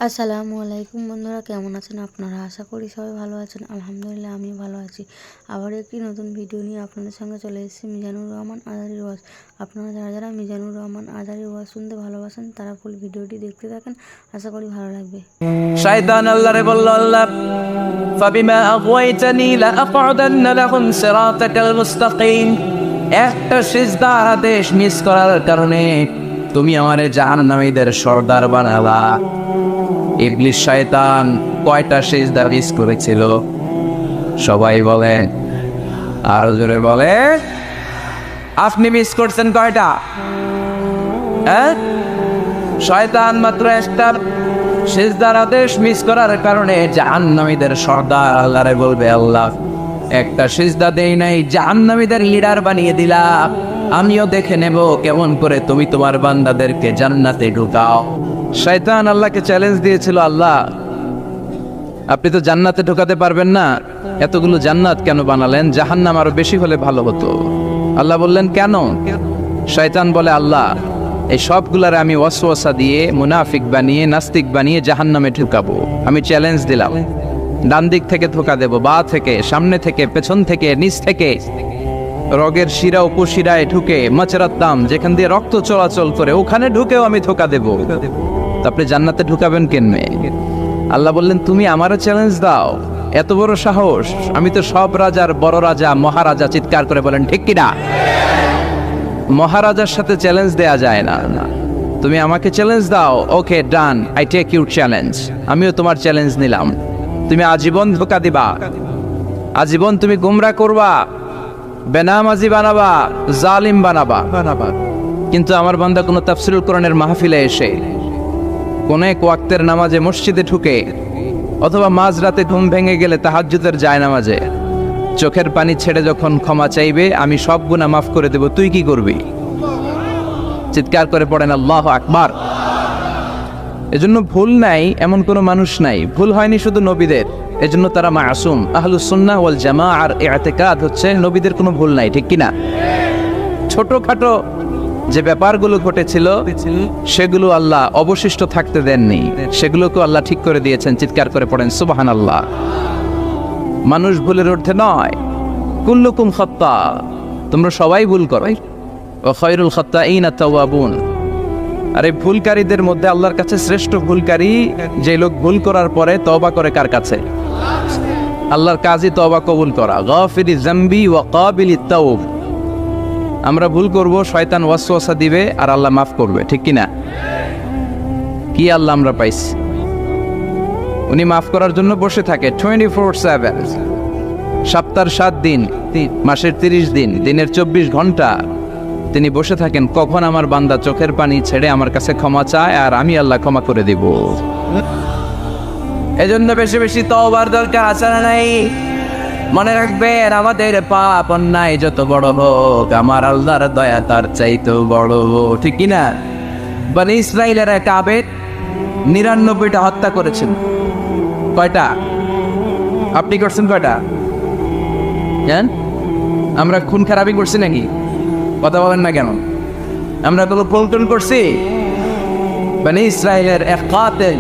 আসসালামু আলাইকুম বন্ধুরা, কেমন আছেন আপনারা? আশা করি সবাই ভালো আছেন। আলহামদুলিল্লাহ আমি ভালো আছি। আবার একটি নতুন ভিডিও নিয়ে আপনাদের সঙ্গে চলে এসেছি মিজানুর রহমান আজারির ওয়াজ। আপনারা যারা যারা মিজানুর রহমান আজারির ওয়াজ শুনতে ভালোবাসেন তারা ফুল ভিডিওটি দেখতে থাকেন, আশা করি ভালো লাগবে। শয়তান আল্লাহরে বলল, আল্লাহ ফাবিমা আগওয়াইতানি লাআকউদান্না লাহুম সিরাতাকাল মুস্তাকিম। একটা সিজদার আদেশ মিস করার কারণে তুমি আমারে জাহান্নামীদের সর্দার বানালা। ইবলিস শয়তান কয়টা সিজদা মিস করেছিল? সবাই বলে, আর জোরে বলে, আপনি মিস করছেন কয়টা? শয়তান মাত্র একটা সিজদার আদেশ মিস করার কারণে জাহান্নামীদের সর্দার আল্লাহরে বলবে, আল্লাহ একটা সিজদা দেই নাই, জাহান্নামীদের লিডার বানিয়ে দিলা। আমিও দেখে নেব কেমন করে তুমি তোমার বান্দাদেরকে জান্নাতে ঢুকাও। শয়তান আল্লাহকে চ্যালেঞ্জ দিয়েছিল, আল্লাহ আপনি তো জান্নাতে ঢুকাতে পারবেন না, এতগুলো জান্নাত কেন বানালেন? জাহান্নাম আরো বেশি হলে ভালো হতো। আল্লাহ বললেন, কেন? শয়তান বলে, আল্লাহ এই সবগুলারে আমি ওয়াসওয়াসা দিয়ে মুনাফিক বানিয়ে নাস্তিক বানিয়ে জাহান্নামে ঢুকাবো। আমি চ্যালেঞ্জ দিলাম, ডান দিক থেকে ধোকা দেব, বা থেকে, সামনে থেকে, পেছন থেকে, নিচ থেকে, রগের শিরা উপশিরায় ঢুকে, মাচরার দাম যেখান দিয়ে রক্ত চলাচল করে ওখানে ঢুকেও আমি ধোকা দেব। আপনি জান্নাতে ঢুকাবেন কেমনে? আল্লাহ বললেন, তুমি আমারও চ্যালেঞ্জ দাও, এত বড় সাহস? আমি তো সব রাজার বড় রাজা, মহারাজা। চিৎকার করে বলেন ঠিক কিনা? মহারাজার সাথে চ্যালেঞ্জ দেয়া যায় না। তুমি আমাকে চ্যালেঞ্জ দাও, ওকে ডান, আই টেক ইউর চ্যালেঞ্জ। আমিও তোমার চ্যালেঞ্জ নিলাম। তুমি আজীবন ধোকা দিবা, আজীবন তুমি গুমরা করবা, বেনামাজি বানাবা, জালিম বানাবা। কিন্তু আমার বান্দা কোনো তাফসীরুল কোরআনের মাহফিলে এসে, কোন এক ওয়াক্তের নামাজে মসজিদে ঢুকে, অথবা মাঝরাতে ঘুম ভেঙে গেলে তাহাজ্জুদের জায়নামাজে চোখের পানি ছেড়ে যখন ক্ষমা চাইবে, আমি সব গুনাহ মাফ করে দেব। তুই কি করবি? চিৎকার করে পড়েন আল্লাহু আকবার। এজন্য ভুল নাই এমন কোনো মানুষ নাই, ভুল হয়নি শুধু নবীদের, এজন্য তারা মাসুম। আহলুস সুন্নাহ ওয়াল জামাআর ইতিকাদ হচ্ছে নবীদের কোনো ভুল নাই, ঠিক কিনা? ছোটখাটো যে ব্যাপারগুলো ঘটেছিল সেগুলো আল্লাহ অবশিষ্ট থাকতে দেননি, সেগুলোকে আল্লাহ ঠিক করে দিয়েছেন। চিৎকার করে পড়েন সুবহানাল্লাহ। মানুষ ভুলের ঊর্ধ্বে নয়, কুল্লুকুম খাত্তা, তোমরা সবাই ভুল করো, ওয়া খায়রুল খাত্তাইনা তাওয়াবুন। আর এই ভুলকারীদের মধ্যে আল্লাহর কাছে শ্রেষ্ঠ ভুলকারী যে লোক ভুল করার পরে তওবা করে। কার কাছে? আল্লাহর কাজই তওবা কবুল করা। গাফিরি যামবি ওয়া কাবিলিত তাওব। আমরা ভুল করব, শয়তান ওয়াসওয়াসা দিবে, আর আল্লাহ মাফ করবে, ঠিক কিনা? কি আল্লাহ আমরা পাইছি? উনি মাফ করার জন্য বসে থাকে 24/7, সপ্তাহের 7 দিন, মাসের 30 দিন, দিনের 24 ঘন্টা তিনি বসে থাকেন। কখন আমার বান্দা চোখের পানি ছেড়ে আমার কাছে ক্ষমা চায়, আর আমি আল্লাহ ক্ষমা করে দিব। এজন্য বেশি বেশি তওবার দরকার আছে না নাই? মনে রাখবেন, আমাদের পাপ অন্যায় যত বড় হোক, আমার আল্লাহর দয়া তার চাইতেও বড়, ঠিক কিনা? বনি ইসরাইলের এক আবেদ 99টা হত্যা করেছেন। কয়টা? আপনি করছেন কয়টা? জান, আমরা খুন খারাপি করছি নাকি? কথা বলেন না কেন? আমরা কোনো পল্টন করছি? বনি ইসরাইলের এক কাতেল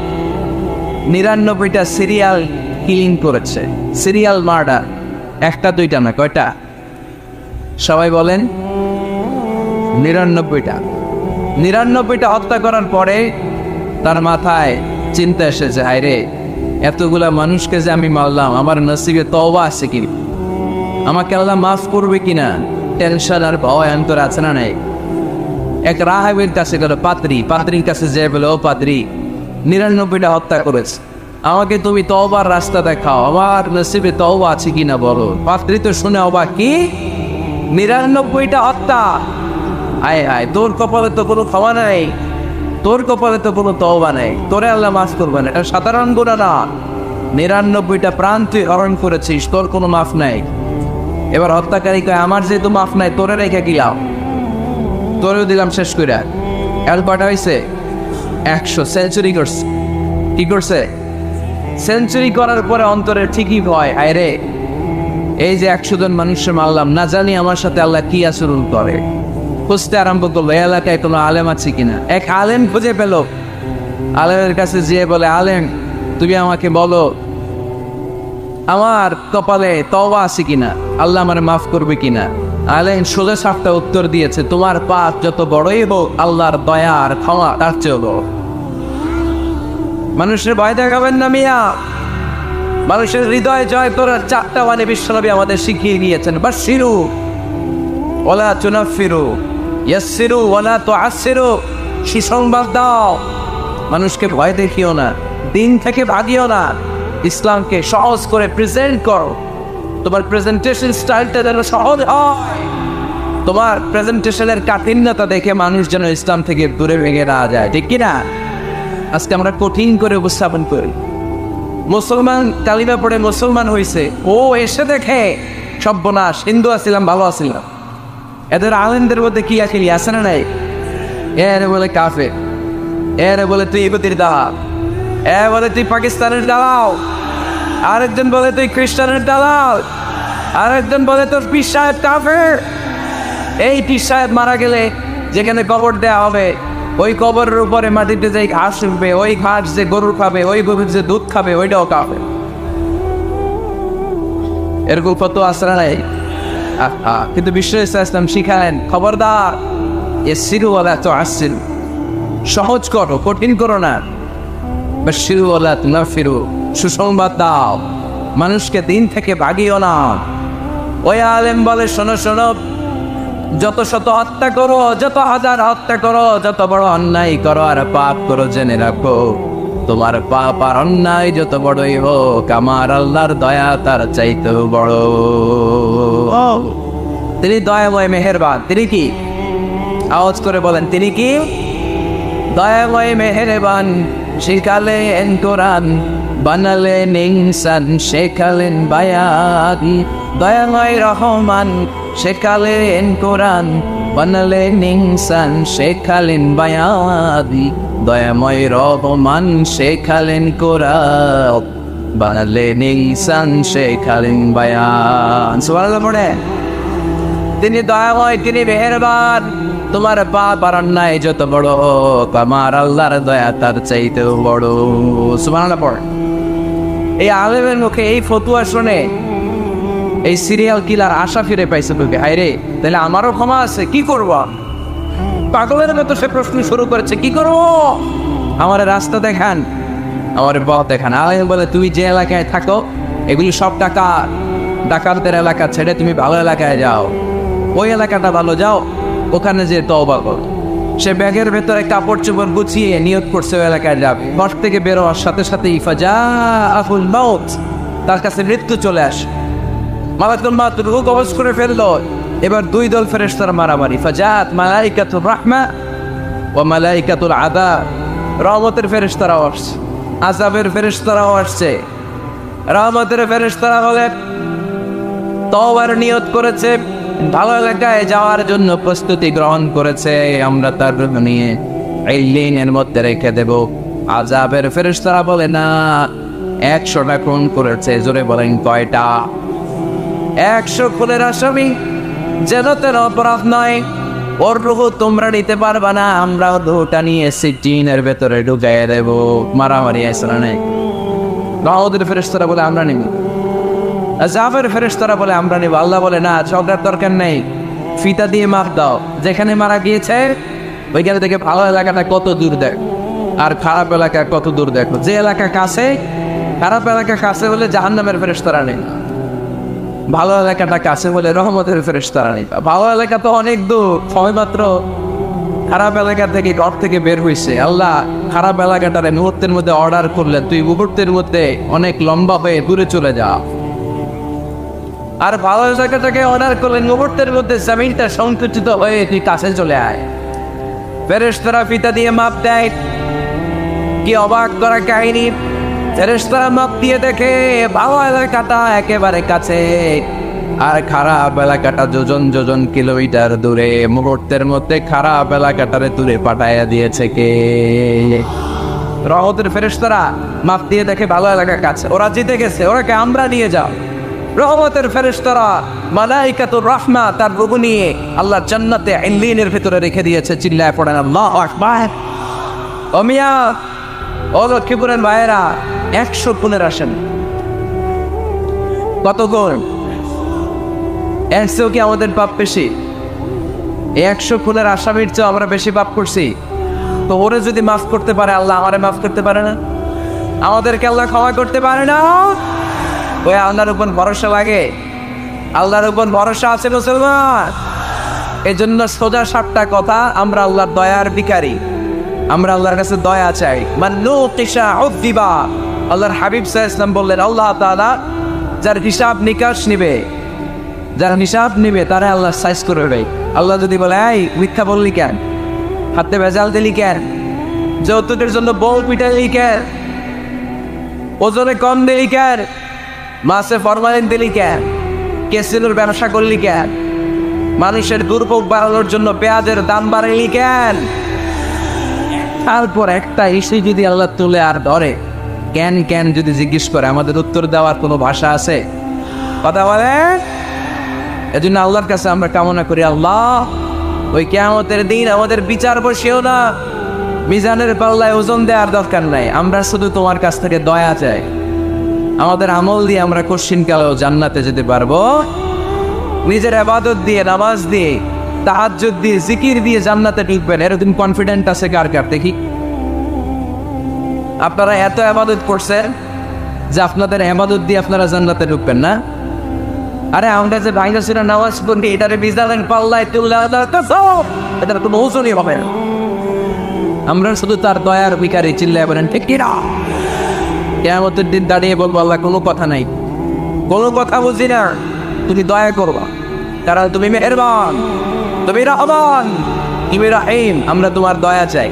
99টা সিরিয়াল কিলিং করেছে, সিরিয়াল মার্ডার। একটা দুইটা না, কয়টা? সবাই বলেন 99টা। 99টা হত্যা করার পরে তার মাথায় চিন্তা এসেছে, হায় রে, এতগুলা মানুষকে যে আমি মারলাম, আমার নসিবে তওবা আছে কি? আমাকে আল্লাহ মাফ করবে কিনা? টেনশন আর ভয় অন্তর আছে না নাই? এক রাহাবের কাছে গেল, পাত্রীর কাছে যে বলে, ও পাত্রী, 99টা হত্যা করেছে, আমাকে তুমি তওবার রাস্তা দেখাও, আমার নসিবে তওবা আছে কিনা বলো। পাত্রী তো শুনে অবাক, কি 99টা হত্যা? আয় হায়, তোর কপালে তো কোনো ক্ষমা নাই, তোর কপালে তো কোনো তওবা নাই, তোরে আল্লাহ মাফ করবে না। এটা সাধারণ গুনাহ না, 99টা প্রাণ তুই হরণ করেছিস, তোর কোনো মাফ নাই। এবার হত্যাকারী কয়, আমার যেহেতু মাফ নাই, তোরে রেখে গেলাম, তোরেও দিলাম শেষ করে। এখন কটা হয়েছে? 100 সেঞ্চুরি করছে। কি করছে? সেঞ্চুরি করার পরে অন্তরে ঠিকই ভয়, হায় রে, এই যে 100 জন মানুষের মারলাম, না জানি আমার সাথে আল্লাহ কি আচরণ করে। খুঁজতে আরম্ভ করলো এলাকায় কোনো আলেম আছে কিনা। এক আলেম খুঁজে পেল, আলেমের কাছে যেয়ে বলে, আলেম তুমি আমাকে বলো আমার কপালে তওবা আছে কিনা, আল্লাহ আমার মাফ করবে কিনা। আলেম সোজা সাপটা উত্তর দিয়েছে, তোমার পাপ যত বড়ই হোক আল্লাহর দয়া আর ক্ষমা তার চেয়ে বড়। মানুষের ভয় দেখাবেন না মিয়া, মানুষের হৃদয় জয় করার 4টা বাণী বিশ্বনবী আমাদের শিখিয়ে দিয়েছেন। বাশশিরু ওয়ালা তুনাফিরু, ইয়াসসিরু ওয়ালা তুআসসিরু, সুসংবাদ দাও, মানুষকে ভয় দেখিও না, দিন থেকে ভাগিও না, ইসলামকে সহজ করে প্রেজেন্ট করো। তোমার প্রেজেন্টেশন স্টাইলটা যেন সহজ হয়, তোমার প্রেজেন্টেশনের কাঠিন্যতা দেখে মানুষ যেন ইসলাম থেকে দূরে ভেঙে না যায়, ঠিক কিনা? আজকে আমরা কঠিন করে উপস্থাপন করি। মুসলমান কালিমা পড়ে মুসলমান হয়েছে, ও এসে দেখে সর্বনাশ, হিন্দু আসছিলাম ভালো আসছিলাম। এদের আলেমদের মধ্যে কি আখিলি আছে না নাই? এরে বলে কাফের, এরে বলে তুই ইহুদির দালাল, এ বলে তুই পাকিস্তানের দালাল, আরেকজন বলে তুই খ্রিস্টানের দালাল, আরেকজন বলে তোর পীর সাহেব কাফের। এই পীর সাহেব মারা গেলে যেখানে কবর দেওয়া হবে, ওই কবরের উপরে মাটিতে যে ঘাস উঠবে, ওই ঘাস যে গরুর খাবে, ওই গরুর যে দুধ খাবে, ওইটাও খাবে। এরকম কত আসরা নাই। কিন্তু বিশ্ব ইসলাম শিখালেন, খবরদার ইয়াসসিরু ওয়ালা তুআসসিরু, সহজ করো, কঠিন করো না। বাশশিরু ওয়ালা তুনাফিরু, সুসংবাদ দাও, মানুষকে দিন থেকে ভাগিও না। ওই আলেম বলে, শোনো শোনো, যত শত হত্যা করো, যত হাজার হত্যা করো, যত বড় অন্যায় করো আর পাপ করো, জেনে রাখো তোমার পাপ আর অন্যায় যত বড়ই হোক, আমার আল্লাহর দয়া তার চাইতেও বড়। তিনি দয়াময় মেহেরবান। তিনি কি? আওয়াজ করে বলেন, তিনি কি? দয়াময় মেহেরবান। শিখালেন কোরআন, বানালেন ইনসান, শেখালেন বায়ান। দয়াময় রহমান, শেখালেন কোরআন, বানালেন ইনসান, শেখালেন বায়ান। দয়াময় রহমান, শেখালেন কোরআন, বানালেন ইনসান, শেখালেন বায়ান। সুবহানাল্লাহ পড়ে। তিনি দয়াময়, তিনি মেহেরবান। তোমার পাপ আর অন্যায় যত বড় হোক, আমার আল্লাহর দয়া তার চাইতেও বড়। সুবহানাল্লাহ পড়ে। এই আলেমের মুখে এই ফতুয়া শুনে এই সিরিয়াল কিলার আশা ফিরে পাইছে তোকে, হায় রে তাহলে আমারও ক্ষমা আছে, কি করবো? পাগলের মতো সে প্রশ্ন শুরু করেছে, কি করবো? আমার রাস্তা দেখান, আমার পথ দেখান। আলেম বলে, তুমি যে এলাকায় থাকো এগুলি সব ডাকাতদের এলাকা ছেড়ে তুমি ভালো এলাকায় যাও, ওই এলাকাটা ভালো, যাও ওখানে যে তওবা করো। সে ব্যাগের ভেতরে কাপড় চোপড় গুছিয়ে নিয়ত করছে ওই এলাকায় যাবে। ঘর থেকে বেরোয়ার সাথে সাথে ইফাজাহুল মাউত, তার কাছে মৃত্যু চলে আসে। মালাকুল মাউত রূহ কবজ করে ফেললো। এবার 2 দল ফেরেশতার মারামারি। ফাজাত মালাইকাতুর রাহমা ওয়া মালাইকাতুল আযাব, রহমতের ফেরেশতারাও আসছে, আযাবের ফেরেশতারাও আসছে। রহমতের ফেরেশতারা বলে, তওবার নিয়ত করেছে, ভালো এলাকায় যাওয়ার জন্য প্রস্তুতি গ্রহণ করেছে, আমরা তার রূহ নিয়ে ইল্লিনের মধ্যে রেখে দেব। আযাবের ফেরেশতারা বলে, না, 100টা খুন করেছে। জোরে বলেন কয়টা? 100 খুনের আসামি, যেন তেন অপরাধ নয়, ওর রূহ তোমরা নিতে পারবা না, আমরাও রূহটা নিয়ে সিজিনের ভেতরে ঢুকাইয়ে দেব। মারামারি আসলে নেই। রহমতের ফেরেশতারা বলে, আমরা নিব। আযাবের ফেরেশতারা বলে, আমরা নিব। আল্লাহ বলে, না, ঝগড়ার দরকার নেই, ফিতা দিয়ে মাপ দাও। যেখানে মারা গিয়েছে ওইখানে থেকে ভালো এলাকাটা কত দূর দেখ, আর খারাপ এলাকা কত দূর দেখো। যে এলাকা কাছে, খারাপ এলাকা কাছে বলে জাহান্নামের ফেরেশতারা নেই, ভালো এলাকাটা কাছে বলে রহমতের ফেরেশতারা নেই। ভালো এলাকা তো অনেক দূর, সবেমাত্র খারাপ এলাকা থেকে ঘর থেকে বের হয়েছে। আল্লাহ খারাপ এলাকাটারে মুহূর্তের মধ্যে অর্ডার করলেন, তুই মুহূর্তের মধ্যে অনেক লম্বা হয়ে দূরে চলে যা। আর ভালো জায়গাটাকে অর্ডার করলেন, মুহূর্তের মধ্যে জমিনটা সংকুচিত হয়ে তুই কাছে চলে আয়। ফেরেশতারা ফিতা দিয়ে মাপ দেয়। কি অবাক করা কাহিনী! ফেরেশতারা মাপ দিয়ে দেখে ভালো এলাকাটা একেবারে কাছে, আর খারাপ এলাকাটা যোজন যোজন কিলোমিটার দূরে। মুহূর্তের মধ্যে খারাপ এলাকাটারে দূরে পাঠাইয়া দিয়েছে কে? রহমতের ফেরেশতারা মাপ দিয়ে দেখে ভালো এলাকা কাছে, ওরা জিতে গেছে, ওরাকে আমরা নিয়ে যাও। রহমতের ফেরেশতারা মালাইকাতুর রাহমা তার রূহ নিয়ে আল্লাহ জান্নাতে ইল্লিনের ভিতরে রেখে দিয়েছে। চিল্লায় পড়েন আল্লাহু আকবার। ও মিয়া, ও লক্ষ্মীপুরের ভাইয়েরা 100 খুনের আসেন। কত গুণ? 100 কি আমাদের পাপ বেশি? 100 খুনের আসামির চেয়ে আমরা বেশি পাপ করছি। তো ওরে যদি মাফ করতে পারে আল্লাহ, আমারে মাফ করতে পারে না? আমাদেরকে আল্লাহ ক্ষমা করতে পারে না? ওই আল্লাহর উপর ভরসা লাগে? আল্লাহর উপর ভরসা আছে মুসলমান? এই জন্য সোজা 7টা কথা, আমরা আল্লাহর দয়ার ভিখারি, আমরা আল্লাহর কাছে দয়া চাই। মান্নুকিশা উযিবা, আল্লাহর হাবিব সাল্লাল্লাহু আলাইহি ওয়াসাল্লাম বললেন, আল্লাহ তাআলা যার হিসাব নিকাশ নিবে, যার হিসাব নিবে তারা আল্লাহ সাইজ করে দেয়। আল্লাহ যদি বলে, এই মিথ্যা বললি কেন, হাতে ভেজাল দিলি কেন, যৌতুকের জন্য বউ পিটালি কেন, ওজনে কম দিলি কেন, মাছে ফরমালিন দিলি কেন, কেসিনোর ব্যবসা করলি কেন, মানুষের দুর্ভোগ বাড়ানোর জন্য পেঁয়াজের দাম বাড়াইলি কেন, তারপর একটা ইস্যু যদি আল্লাহ তুলে আর ধরে, কেন কেন যদি জিজ্ঞেস করে, আমাদের উত্তর দেওয়ার কোনো ভাষা আছে? কথা বলে। এজন্য আল্লাহর কাছে আমরা কামনা করি, আল্লাহ ওই কিয়ামতের দিন আমাদের বিচার বসিও না, মিজানের পাল্লায় ওজন দেওয়ার দরকার নাই, আমরা শুধু তোমার কাছ থেকে দয়া চাই। আমাদের আমল দিয়ে আমরা কশিনকালেও জান্নাতে যেতে পারবো। নিজের ইবাদত দিয়ে, নামাজ দিয়ে, তাহাজ্জুদ দিয়ে, জিকির দিয়ে জান্নাতে ঢুকবেন, এরকম কনফিডেন্ট আছে কার কার? দেখি। আপনারা এত ইবাদত করছেন যে আপনাদের ইবাদত দিয়ে আপনারা জান্নাতে ঢুকবেন না? আরে আমরা যে ভাইরা ছিল নামাজ পড়ি, এটারে মিজানের পাল্লায় তুলে এটার কোনো ওজনই হবে না। আমরা শুধু তার দয়ার ভিখারি, চিল্লায় বলেন ঠিক কিনা? কিয়ামতের দিন দাঁড়িয়ে বলবো, আল্লাহ কোনো কথা নাই, কোনো কথা বুঝি না, তুমি দয়া করবা, কারণ তুমি মেহেরবান, তুমি রহমান, তুমি রহিম। আমরা তোমার দয়া চাই,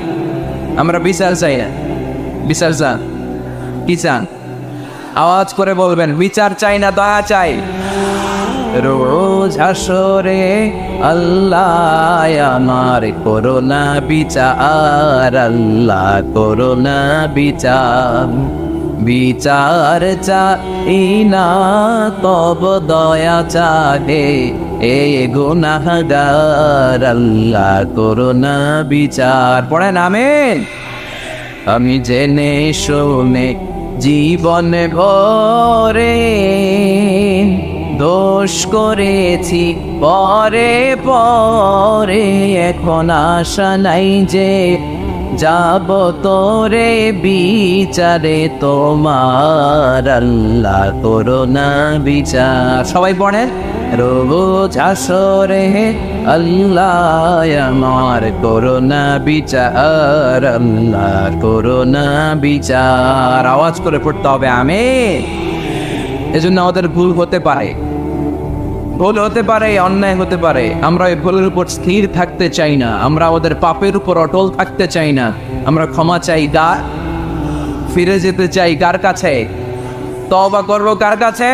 আমরা বিচার চাই না। বিচার চান? কি চান? আওয়াজ করে বলবেন, বিচার চাই না, দয়া চাই। রোজ হাসরে আল্লাহ আমার করোনা বিচার, আল্লাহ করোনা বিচার, বিচার চাই না তব দয়া চাহে এ গুনাহগার, আল্লাহ করোনা বিচার। পড়েন আমিন। আমি জেনে শুনে জীবন ভরে দোষ করেছি পরে পরে, এখন আশা নাই যে যাব তোরে বিচারে তোমার, আল্লাহ করোনা বিচার। সবাই পড়েন, রোজ হাসরে আল্লাহ আমার করোনা বিচার, আল্লাহ করোনা বিচার। আওয়াজ করে পড়তে হবে আমিন। এজন্য আমাদের ভুল হতে পারে, ভুল হতে পারে, অন্যায় হতে পারে, আমরা এই ভুলের উপর স্থির থাকতে চাই না, আমরা আমাদের পাপের উপর অটল থাকতে চাই না। আমরা ক্ষমা চাই, ফিরে যেতে চাই কার কাছে? তওবা করবো কার কাছে?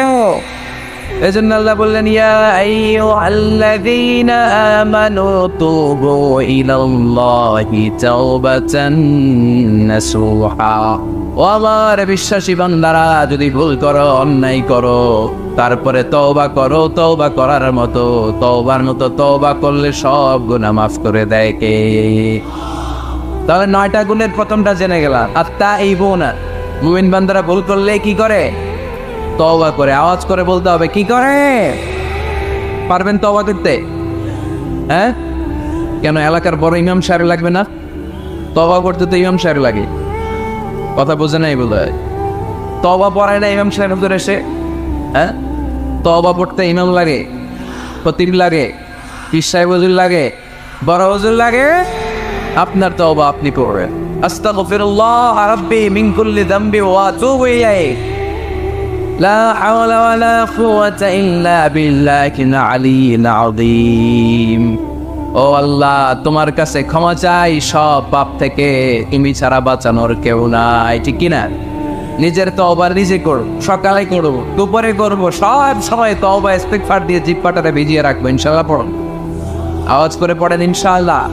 এজন্য আল্লাহ বললেন, ইয়া আইয়ুহাল্লাযীনা আমানু তুবু ইলাল্লাহি তাওবাতান নাসুহা। ও আমার বিশ্বাসী বান্দারা, যদি ভুল করো, অন্যায় করো, তারপরে তওবা করো, তওবা করার মতো, তওবার মতো তওবা করলে সব গুনাহ মাফ করে দেয় কে? তাহলে 9টা গুণের প্রথমটা জেনে গেলাম। আত-তাইবুনা, মুমিন বান্দারা ভুল করলে কি করে? তওবা করে। আওয়াজ করে বলতে হবে, কি করে? পারবেন তওবা করতে? হ্যাঁ, কেন এলাকার বড় ইমাম সাহেব লাগবে না? তওবা করতে তো ইমাম সাহেব লাগে। কথা বোঝে নাই বলে তওবা পড়ায় না ইমাম সাহেব ধরে এসে? হ্যাঁ, তওবা পড়তে ইমাম লাগে, খতিব লাগে, পীর সাহেব হুজুর লাগে, বড় হুজুর লাগে। আপনার তওবা আপনি করবেন। আস্তাগফিরুল্লাহ রাব্বি মিন কুল্লি যামবি ওয়া আতুবু ইলাইহি, লা হাওলা ওয়ালা কুওয়াতা ইল্লা বিল্লাহিল আলিয়্যিল আযীম। ও আল্লাহ, তোমার কাছে ক্ষমা চাই সব পাপ থেকে, তুমি ছাড়া বাঁচানোর কেউ নাই। ঠিক কিনা? নিজের তওবা নিজে করো, সকালে করো, দুপুরে করবো, সব সময় তওবা ইস্তিগফার দিয়ে জিহ্বাটারে ভিজিয়ে রাখবো। ইনশাআল্লাহ পড়ুন, আওয়াজ করে পড়েন ইনশাআল্লাহ।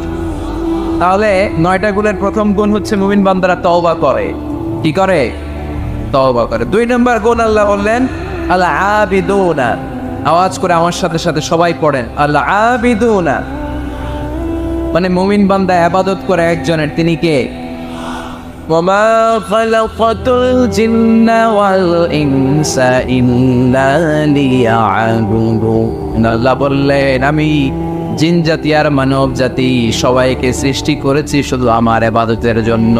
তাহলে 9টা গুণের প্রথম গুণ হচ্ছে মুমিন বান্দারা তওবা করে। কি করে? তওবা করে। 2 নম্বর গুণ আল্লাহ বললেন আল আবিদুনা। আওয়াজ করে আমার সাথে সাথে সবাই পড়েন, আল আবিদুনা মানে মুমিন বান্দা ইবাদত করে একজনের, তিনি কে? وما خلقت الجن والإنس إلا ليعبدون আল্লাহ বললেন আমি জিন জাতি আর মানব জাতি সবাইকে সৃষ্টি করেছি শুধু আমার ইবাদতের জন্য।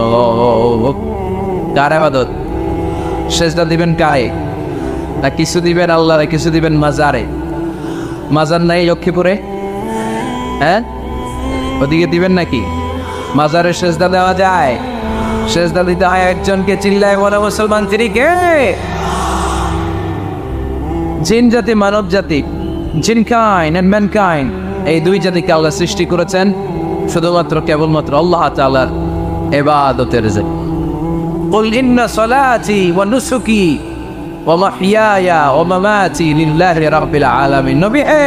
কার ইবাদত? সেজদা দিবেন কারে? না কিছু দিবেন আল্লাহরে, কিছু দিবেন মাজারে? মাজার নাই লক্ষ্মীপুরে? হ্যাঁ, ওদিকে দিবেন নাকি? মাজারে সেজদা দেওয়া যায়? সেজদা দিতে হয় একজনকে। চিল্লায় বলে মুসলমান তিনি কে? জিন জাতি মানব জাতি, জিন কাইন্ড এন্ড ম্যানকাইন্ড, এই দুই জাতিকে আল্লাহ সৃষ্টি করেছেন শুধুমাত্র কেবলমাত্র আল্লাহ তাআলার ইবাদতের জন্য। কুল ইন্না সলাতি ওয়া নুসুকি ওয়া মাহইয়ায়া ওয়া মামাতি লিল্লাহি রাব্বিল আলামিন। নবী হে,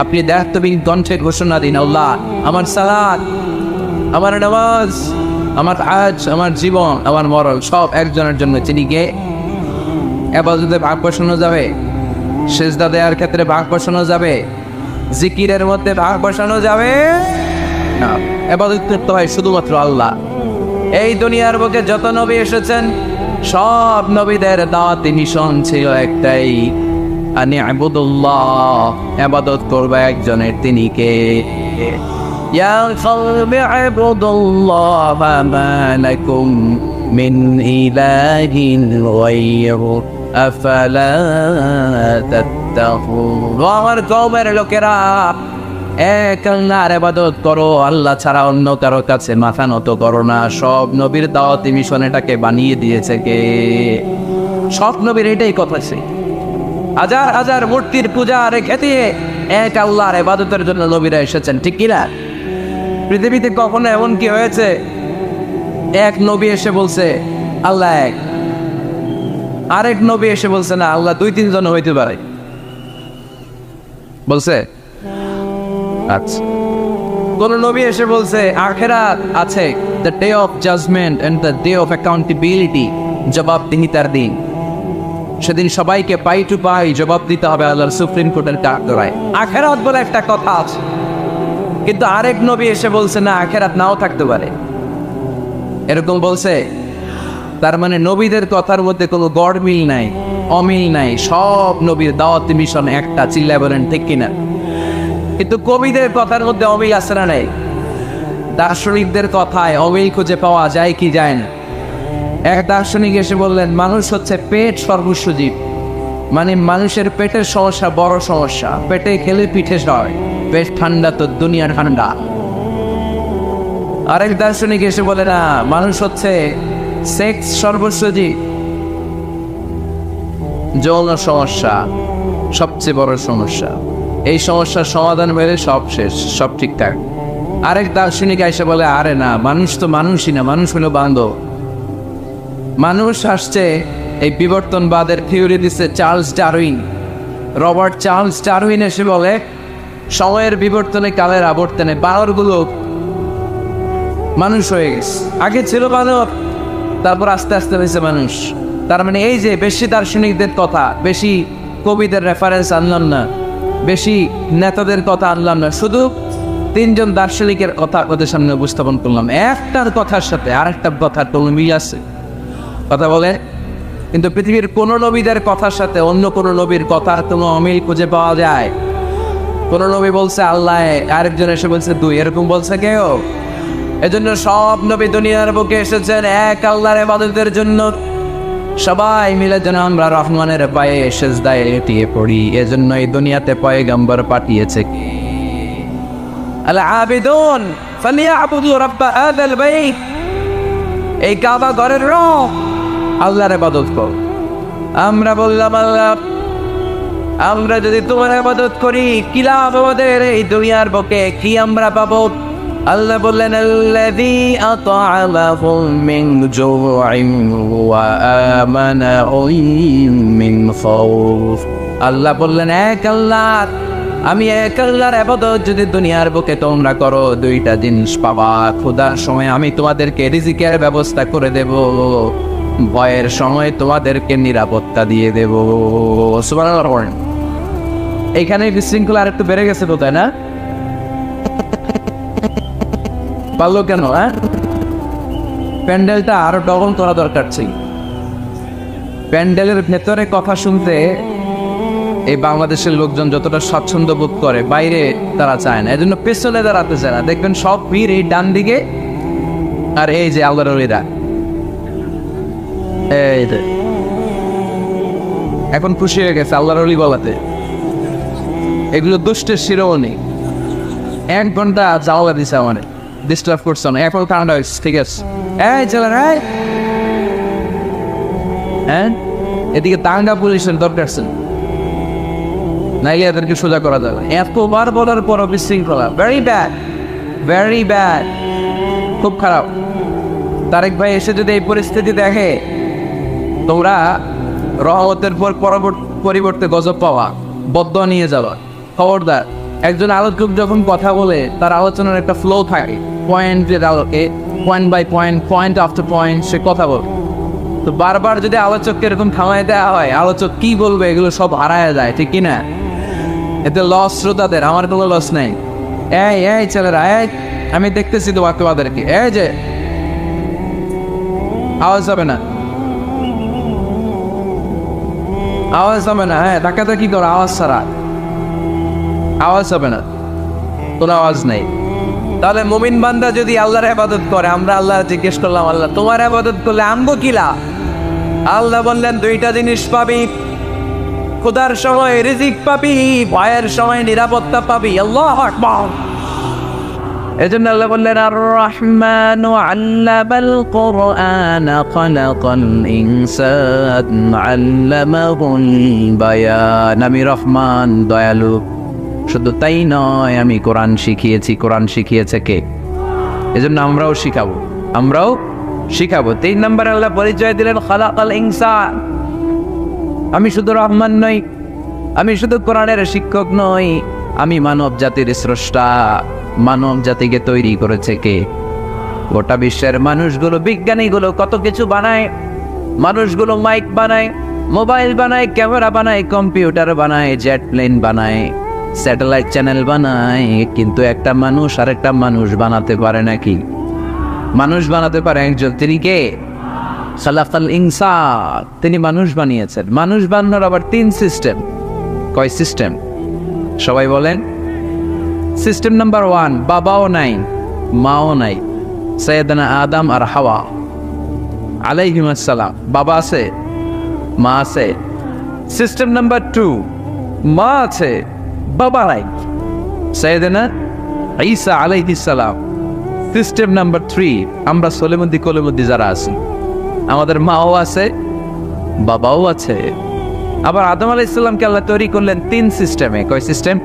আপনি দায়িত্বহীন কণ্ঠে ঘোষণা দিন, আল্লাহ আমার সালাত, আমার নামাজ, আমার হাজ, আমার জীবন, আমার মরণ সব একজনের জন্য। তিনি কে? ইবাদতে ভাগ বসানো যাবে? সেজদা দেওয়ার ক্ষেত্রে ভাগ বসানো যাবে? জিকিরের মধ্যে ভাগ বসানো যাবে না। ইবাদত করতে হয় শুধুমাত্র আল্লাহ। এই দুনিয়ার বুকে যত নবী এসেছেন সব নবীদের দাওয়াতি মিশন ছিল একটাই, আনি ইবাদুল্লাহ, ইবাদত করবে একজনের, তিনি কে? ইয়া কওমি ইবাদুল্লাহ মা লাকুম মিন ইলাহিন গায়রু আফালা তাত্তাকুন। আমার কওমের লোকেরা, এক আল্লাহর ইবাদত করো, আল্লাহ ছাড়া অন্য কারো কাছে মাথা নত করো না। সব নবীর দাওয়াতি মিশন এটাকে বানিয়ে দিয়েছে কে? সব নবীর এটাই কথা ছিল। হাজার হাজার মূর্তির পূজা রেখে দিয়ে এক আল্লাহর ইবাদতের জন্য নবীরা এসেছেন, ঠিক কিনা? পৃথিবীতে কখনো এমন কি হয়েছে এক নবী এসে বলছে আল্লাহ এক, আরেক নবী এসে বলছে না আল্লাহ দুই তিনজন হইতে পারে? বলছে? আচ্ছা, কোন নবী এসে বলছে আখিরাত আছে, the day of judgement and the day of accountability, জবাবদিহিতার দিন, সেদিন সবাইকে পাই টু পাই জবাব দিতে হবে আল্লাহর সুপ্রিম কোর্টের কাঠগড়ায়। আখিরাত বলে একটা কথা আছে, কিন্তু আরেক নবী এসে বলছে না আখিরাত নাও থাকতে পারে, এরকম বলছে। তার মানে নবীদের কথার মধ্যে কোনো গড়মিল নাই, অমিল নাই। সব নবীর দাওয়াতি মিশন একটা, চিল্লায় বলেন ঠিক কিনা? কিন্তু কবিদের কথার মধ্যে অমিল আছে না নাই? দার্শনিকদের কথায় অমিল খুঁজে পাওয়া যায় কি যায় না? এক দার্শনিক এসে বললেন মানুষ হচ্ছে পেট সর্বস্ব জীব, মানে মানুষের পেটের সমস্যা বড় সমস্যা, পেটে খেলে পিঠে সয়, পেট ঠান্ডা তো দুনিয়া ঠান্ডা। আরেক দার্শনিক এসে বলে না, মানুষ হচ্ছে সেক্স সর্বস্ব জীব, যৌন সমস্যা সবচেয়ে বড় সমস্যা, এই সমস্যার সমাধান হলে সব শেষ, সব ঠিকঠাক। আরেক দার্শনিক এসে বলে আরে না, মানুষ তো মানুষই না, মানুষ হলো বান্ধব। মানুষ আসছে এই বিবর্তনবাদের থিওরি দিচ্ছে Charles Darwin, Robert Charles Darwin এসে বলে সময়ের বিবর্তনে কালের আবর্তনে বানরগুলো মানুষ হয়ে গেছে, আগে ছিল বানর, তারপর আস্তে আস্তে হয়েছে মানুষ। তার মানে এই যে বেশি দার্শনিকদের কথা, বেশি কবিদের রেফারেন্স আনলাম না, বেশি নেতাদের কথা আনলাম না, শুধু তিনজন দার্শনিকের কথা ওদের সামনে উপস্থাপন করলাম। একটার কথার সাথে আরেকটা কথার কোনো মিল আছে? কথা বলে। কিন্তু পৃথিবীর কোন নবীদের কথার সাথে অন্য কোন নবীর কথার কোনো অমিল খুঁজে পাওয়া যায়? কোন নবী বলছে আল্লাহ, আরেকজন এসে বলছে দুই, এরকম বলছে কেউ? এজন্য সব নবী দুনিয়ার বুকে এসেছেন এক আল্লাহর ইবাদতের জন্য। সবাই মিলে যেন আমরা রহমানের পায়ে সেজদায় এটিয়ে পড়ি, এজন্য এই দুনিয়াতে পয়গম্বর পাঠিয়েছে কে? আল আবিদুন ফালিয়াবুদু রাব্বা হাযাল বাইত, এই কাবা ঘরের রব, আল্লাহর ইবাদত কর। আমরা বললাম আল্লাহ, আমরা যদি তোমার ইবাদত করি কি লাভ আমাদের? এই দুনিয়ার বুকে কি আমরা পাবো? আল্লাহ বললেন আল্লাযী আত'আমাহুম মিন জু'ইন ওয়া আমানাহুম মিন খাউফ। আল্লাহ বললেন এক আল্লাহ, আমি এক আল্লাহর ইবাদত যদি দুনিয়ার বুকে তোমরা করো দুইটা জিনিস পাবা। ক্ষুধার সময় আমি তোমাদেরকে রিজিকের ব্যবস্থা করে দেব, ভয়ের সময় তোমাদেরকে নিরাপত্তা দিয়ে দেব। সুবহানাল্লাহ। এইখানে বিশৃঙ্খলা আর একটু বেড়ে গেছে তো, তাই না? পারলো কেন? প্যান্ডেলটা আরো ডবল করা দরকার ছিল। প্যান্ডেলের ভেতরে কথা শুনতে এই বাংলাদেশের লোকজন যতটা স্বাচ্ছন্দ্য বোধ করে, বাইরে তারা চায় না, এজন্য পেছনে দাঁড়াতে চায় না। দেখবেন সব ভিড় এই ডান দিকে, আর এই যে আল্লাহর ওলিরা এই যে এখন খুশি হয়ে গেছে আল্লাহর ওলি বলাতে। এগুলো দুষ্টের শিরোমণি। 1 ঘন্টা জাওয়া দিছে আমাদের, ডিস্টার্ব করছে না। এখন কানাডা হয়েছে, ঠিক আছে। এই চলেন, হ্যাঁ এদিকে টাঙ্গা পুলিশের দরকার ছিল, নাইলে এদেরকে সোজা করা যাবে। এতবার বলার পর বিশৃঙ্খলা, ভেরি ব্যাড, খুব খারাপ। তারেক ভাই এসে যদি এই পরিস্থিতি দেখে, তোমরা রহমতের পর পরিবর্তে গজব পাওয়া, বদদোয়া নিয়ে যাওয়া। খবরদার, একজন আলোচক যখন কথা বলে তার আলোচনার একটা ফ্লো থাকে, পয়েন্টের আলোকে, point by point, point after point সে কথা বলে। তো বারবার যদি আলোচককে এরকম থামায় দেওয়া হয়, আলোচক কি বলবে এগুলো সব হারায় যায়, ঠিক কিনা? এতে লস শ্রোতাদের, আমার কোনো লস নেই। এই ছেলেরা, আমি দেখতেছি তোমাদেরকে, এই যে আওয়াজ হবে না, আওয়াজ হবে না। হ্যাঁ, ধাক্কাটা কি করো, আওয়াজ ছাড়া আওয়াজ হবে না, কোনো আওয়াজ নেই। তাহলে মুমিন বান্দা যদি আল্লাহর ইবাদত করে, আমরা আল্লাহ জিজ্ঞেস করলাম, আল্লাহ তোমার ইবাদত করলে আমগো কি লাভ? আল্লাহ বললেন 2টা জিনিস পাবি, ক্ষুধার সময় রিজিক পাবি, ভয়ের সময় নিরাপত্তা পাবি। আল্লাহু আকবার। এজন্য আল্লাহ বললেন, আর রহমানু আল্লামাল কুরআন খালাকাল ইনসান আল্লামাহুল বায়ান। আমি রহমান, দয়ালু। শুধু তাই নয়, আমি কোরআন শিখিয়েছি। কোরআন শিখিয়েছে কে? এজন্য আমরাও শিখাবো। 3 নম্বর আল্লাহ পরিচয় দিলেন, খালাকাল ইনসান। আমি শুধু রহমান নই, আমি শুধু কোরআনের শিক্ষক নই, আমি মানব জাতির স্রষ্টা। মানব জাতিকে তৈরি করেছে কে? গোটা বিশ্বের মানুষগুলো, বিজ্ঞানীগুলো কত কিছু বানায়। মানুষগুলো মাইক বানায়, মোবাইল বানায়, ক্যামেরা বানায়, কম্পিউটার বানায়, জেট প্লেন বানায়, স্যাটেলাইট চ্যানেল বানায়, কিন্তু একটা মানুষ আর একটা মানুষ বানাতে পারে নাকি? মানুষ বানাতে পারে একজন, তিনি কে? খালাকাল ইনসান, তিনি মানুষ বানিয়েছেন। মানুষ বানানোর আবার 3 সিস্টেম। কয় সিস্টেম? সবাই বলেন। সিস্টেম নাম্বার 1, বাবাও নাই, মাও নাই, সাইয়েদনা আদম আর হাওয়া আলাইহিমুস সালাম। বাবা আছে, মা আছে। সিস্টেম নাম্বার 2, মা আছে, বাবা নাই, সাইয়েদনা ঈসা আলাইহিস সালাম। সিস্টেম নাম্বার 3, আমরা সলেমুদ্দি কলেমুদ্দি যারা আছি, আমাদের মাও আছে, বাবাও আছে। আবার আদম আলাইহিস সালামকে আল্লাহ তৈরি করলেন 3 সিস্টেমে। কয় সিস্টেম?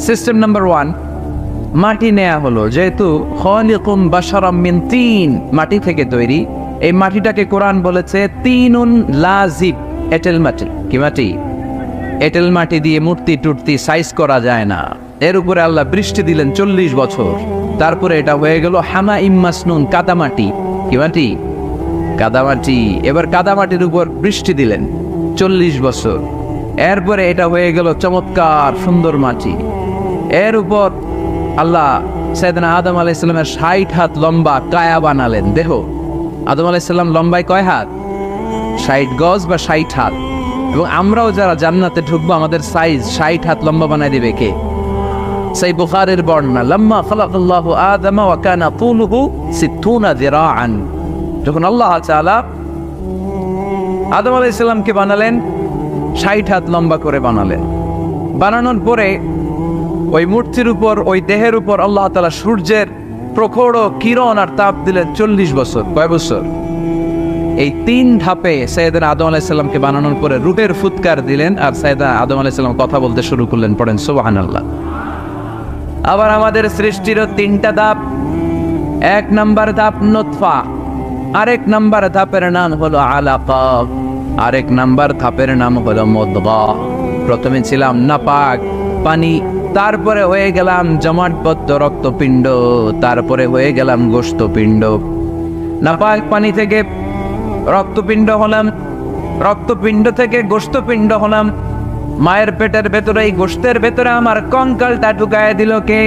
সিস্টেম নাম্বার 1, মাটি নেয়া হলো। যেহেতু খালিকুম বাশারাম মিন তিন, মাটি থেকে তৈরি, এই মাটিটাকে কোরআন বলেছে তিনুন লাজিব, এঁটেল মাটি। কি মাটি? এঁটেল মাটি দিয়ে মূর্তি টুর্তি সাইজ করা যায় না। এর উপরে আল্লাহ বৃষ্টি দিলেন 40 বছর। তারপরে এটা হয়ে গেল হামা ইম্মাসনুন, কাদামাটি। কি মাটি? কাদামাটি। এবার কাদামাটির উপর বৃষ্টি দিলেন 40 বছর। এরপরে এটা হয়ে গেল চমৎকার সুন্দর মাটি। এর উপর আল্লাহ সাইয়েদনা আদম আলাইহিস সালামের 60 হাত লম্বা কায়া বানালেন দেহ। আদম আলাইহিস সালাম লম্বায় কয় হাত? 60 গজ বা 60 হাত। এবং আমরাও যারা জান্নাতে ঢুকবো, আমাদের সাইজ 60 হাত লম্বা বানাই দিবে কে? সেই বুখারীর বর্ণনা, লাম্মা খালাকাল্লাহু আদম ওয়া কানা তুলুহু 60 যিরাআন। যখন আল্লাহ তাআলা আদম আলাইহিস সালামকে বানালেন, 60 হাত লম্বা করে বানালেন। বানানোর পরে ওই মূর্তির উপর, ওই দেহের উপর আল্লাহ তাআলা সূর্যের প্রখর কিরণ আর তাপ দিলেন 40 বছর। কয় বছর? এই 3 ধাপে সাইয়েদনা আদম আলাইহিস সালামকে বানানোর পরে রূহের ফুৎকার দিলেন, আর সাইয়েদনা আদম আলাইহিস সালাম কথা বলতে শুরু করলেন। পড়েন সুবহানাল্লাহ। আবার আমাদের সৃষ্টিরও 3টা ধাপ। 1 নাম্বার ধাপ নুতফা, আরেক নাম্বার ধাপের নাম হলো আলাকা, আরেক নাম্বার ধাপের নাম হলো মুদগা। প্রথমে ছিলাম নাপাক পানি, তারপরে হয়ে গেলাম জমাটবদ্ধ রক্তপিণ্ড, তারপরে হয়ে গেলাম গোশতপিণ্ড। নাপাক পানি থেকে রক্তপিণ্ড হলাম, রক্তপিণ্ড থেকে গোশতপিণ্ড হলাম। মায়ের পেটের ভেতরে, এই গোশতের ভেতরে আমার কঙ্কালটা ঢুকায় দিল কে?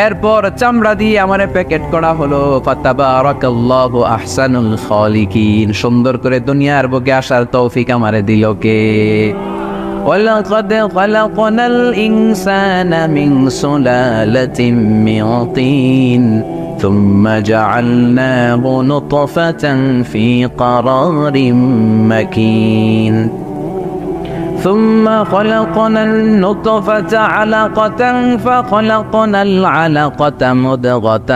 এরপর চামড়া দিয়ে আমারে প্যাকেট করা হলো। ফাতাবারাকাল্লাহু আহসানুল খালিকিন, সুন্দর করে দুনিয়ার বুকে আসার তৌফিক আমারে দিল কে? ওয়ালাকাদ খালাকনাল ইনসানা মিন সুলালাতিন মিন তিন থুম্মা জাআলনাহু নুতফাতান ফি ক্বারারিম মাকিন ثم خلقنا النطفة علقة فخلقنا العلقة مضغة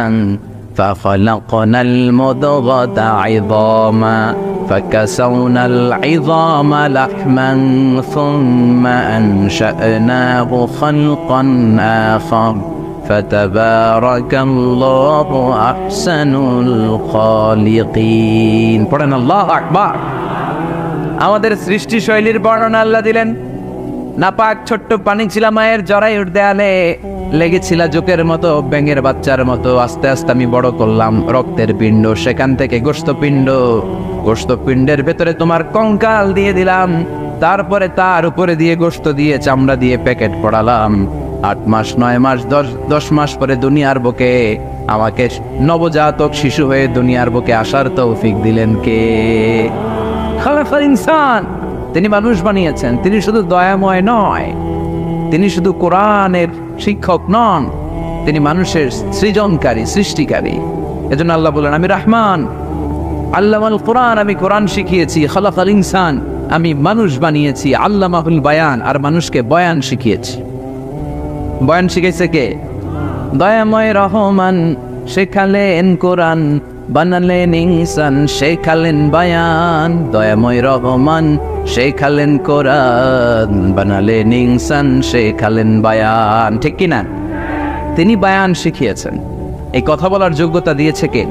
فخلقنا المضغة عظاما فكسونا العظام لحما ثم أنشأناه خلقا آخر فتبارك الله أحسن الخالقين. পড়েন আল্লাহু আকবার। আমাদের সৃষ্টি শৈলীর বর্ণনা আল্লাহ দিলেন। নাপাক ছোট্ট পানি ছিল মায়ের জরায়ুর দেয়ালে, লেগেছিল জোকের মতো, ব্যাঙের বাচ্চার মতো। আস্তে আস্তে আমি বড় করলাম রক্তের পিণ্ড, সেখান থেকে গোশতপিণ্ড, গোশতপিণ্ডের ভেতরে তোমার কঙ্কাল দিয়ে দিলাম, তারপরে তার উপরে দিয়ে গোশত দিয়ে চামড়া দিয়ে প্যাকেট পড়ালাম। 8 মাস 9 মাস 10 মাস পরে দুনিয়ার বুকে আমাকে নবজাতক শিশু হয়ে দুনিয়ার বুকে আসার তৌফিক দিলেন কে? খালাকাল ইনসান, তিনি মানুষ বানিয়েছেন। তিনি শুধু দয়াময় নয়, তিনি শুধু কোরআনের শিক্ষক নন, তিনি মানুষের সৃজনকারী, সৃষ্টিকারী। এজন্য আল্লাহ বলেন, আমি রহমান, আল্লামাল কোরআন, আমি কোরআন শিখিয়েছি। খালাকাল ইনসান, আমি মানুষ বানিয়েছি। আল্লামাহুল বায়ান, আর মানুষকে বয়ান শিখিয়েছি। বয়ান শিখাইছে কে? দয়াময় রহমান শেখালেন কোরআন, বানালেন ইনসান, শেখালেন বায়ান। দয়াময় রহমান শেখালেন কোরআন, বানালেন ইনসান, শেখালেন বায়ান। ঠিক কিনা? তিনি বায়ান শিখিয়েছেন। এই কথা বলার যোগ্যতা দিয়েছে কে?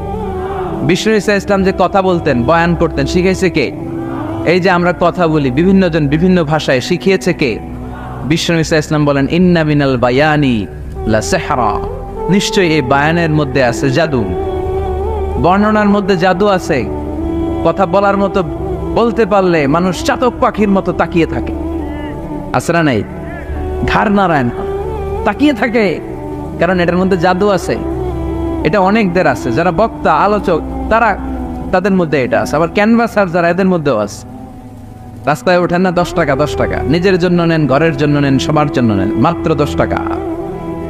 বিষ্ণু ঈসা ইসলাম যে কথা বলতেন, বয়ান করতেন, শিখাইছে কে? এই যে আমরা কথা বলি, বিভিন্ন জন বিভিন্ন ভাষায়, শিখিয়েছে কে? বিষ্ণু ঈসা ইসলাম বলেন, ইন্না মিনাল বায়ানি লা সিহরা, নিশ্চয়ই এই বায়ানের মধ্যে আছে জাদু, বর্ণনার মধ্যে জাদু আছে। কথা বলার মতো, বলতে পারলে মানুষ চাতক পাখির মতো তাকিয়ে থাকে। আসরা নাই, ঘাড় নারায়ণ তাকিয়ে থাকে, কারণ এটার মধ্যে জাদু আছে। এটা অনেকদের আছে, যারা বক্তা আলোচক, তাদের মধ্যে এটা আছে। আবার ক্যানভাসার যারা, এদের মধ্যেও আছে। রাস্তায় ওঠেন না, 10 টাকা 10 টাকা, নিজের জন্য নেন, ঘরের জন্য নেন, সবার জন্য নেন, মাত্র 10 টাকা।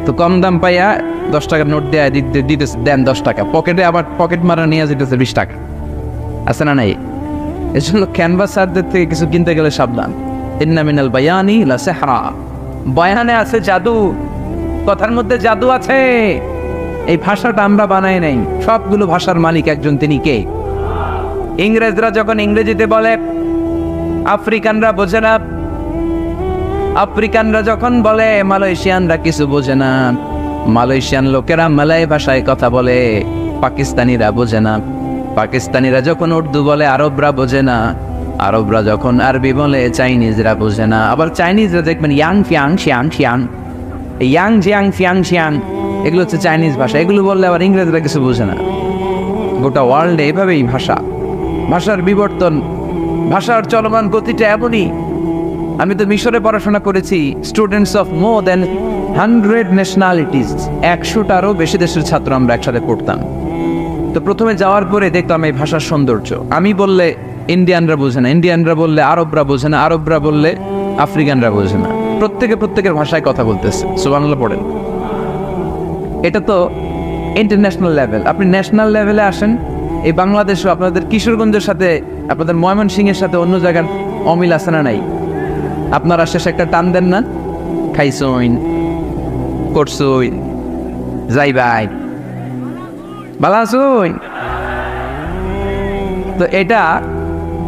তো কম দাম পাইয়া 10 টাকার নোট দেয়, দেন 10 টাকা, পকেটে আবার পকেট মারা নিয়ে যেতেছে 20 টাকা। আছে না নাই? এই জন্য ক্যানভাসারদের থেকে কিছু কিনতে গেলে সাবধান। ইন্না মিনাল বায়ানি লা সিহরা, বয়ানে আছে জাদু, কথার মধ্যে জাদু আছে। এই ভাষাটা আমরা বানাই নাই, সবগুলো ভাষার মালিক একজন, তিনি কে? ইংরেজরা যখন ইংরেজিতে বলে, আফ্রিকানরা বোঝে না। আফ্রিকানরা যখন বলে, মালয়েশিয়ানরা কিছু বোঝে না। মালয়েশিয়ান লোকেরা মালয় ভাষায় কথা বলে, পাকিস্তানিরা বোঝে না। পাকিস্তানিরা যখন উর্দু বলে, আরবরা বোঝে না। আরবরা যখন আরবি বলে, চাইনিজরা বোঝে না। আবার চাইনিজরা দেখবেন ইয়াং ফিয়াং শিয়াং শিয়াং, ইয়াং জিয়াং ফিয়াং শিয়াং, এগুলো হচ্ছে চাইনিজ ভাষা। এগুলো বললে আবার ইংরেজরা কিছু বোঝে না। গোটা ওয়ার্ল্ডে এভাবেই ভাষার বিবর্তন, ভাষার চলমান গতিটা এমনই। আমি তো মিশরে পড়াশোনা করেছি, students of more than 100 nationalities, 100টারও বেশি দেশের ছাত্র আমরা একসাথে পড়তাম। তো প্রথমে যাওয়ার পরে দেখতাম এই ভাষার সৌন্দর্য। আমি বললে ইন্ডিয়ানরা বোঝে না, ইন্ডিয়ানরা বললে আরবরা বোঝে না, আরবরা বললে আফ্রিকানরা বোঝে না। প্রত্যেকের ভাষায় কথা বলতেছে। সুবহানাল্লাহ পড়েন। এটা তো ইন্টারন্যাশনাল লেভেল। আপনি ন্যাশনাল লেভেলে আসেন, এই বাংলাদেশও আপনাদের কিশোরগঞ্জের সাথে, আপনাদের ময়মনসিংহের সাথে অন্য জায়গার অমিল আছে না নাই? আপনারা শেষে একটা টান দেন না, খাইছইন, করছইন, যাইবাই, ভালো আছইন। তো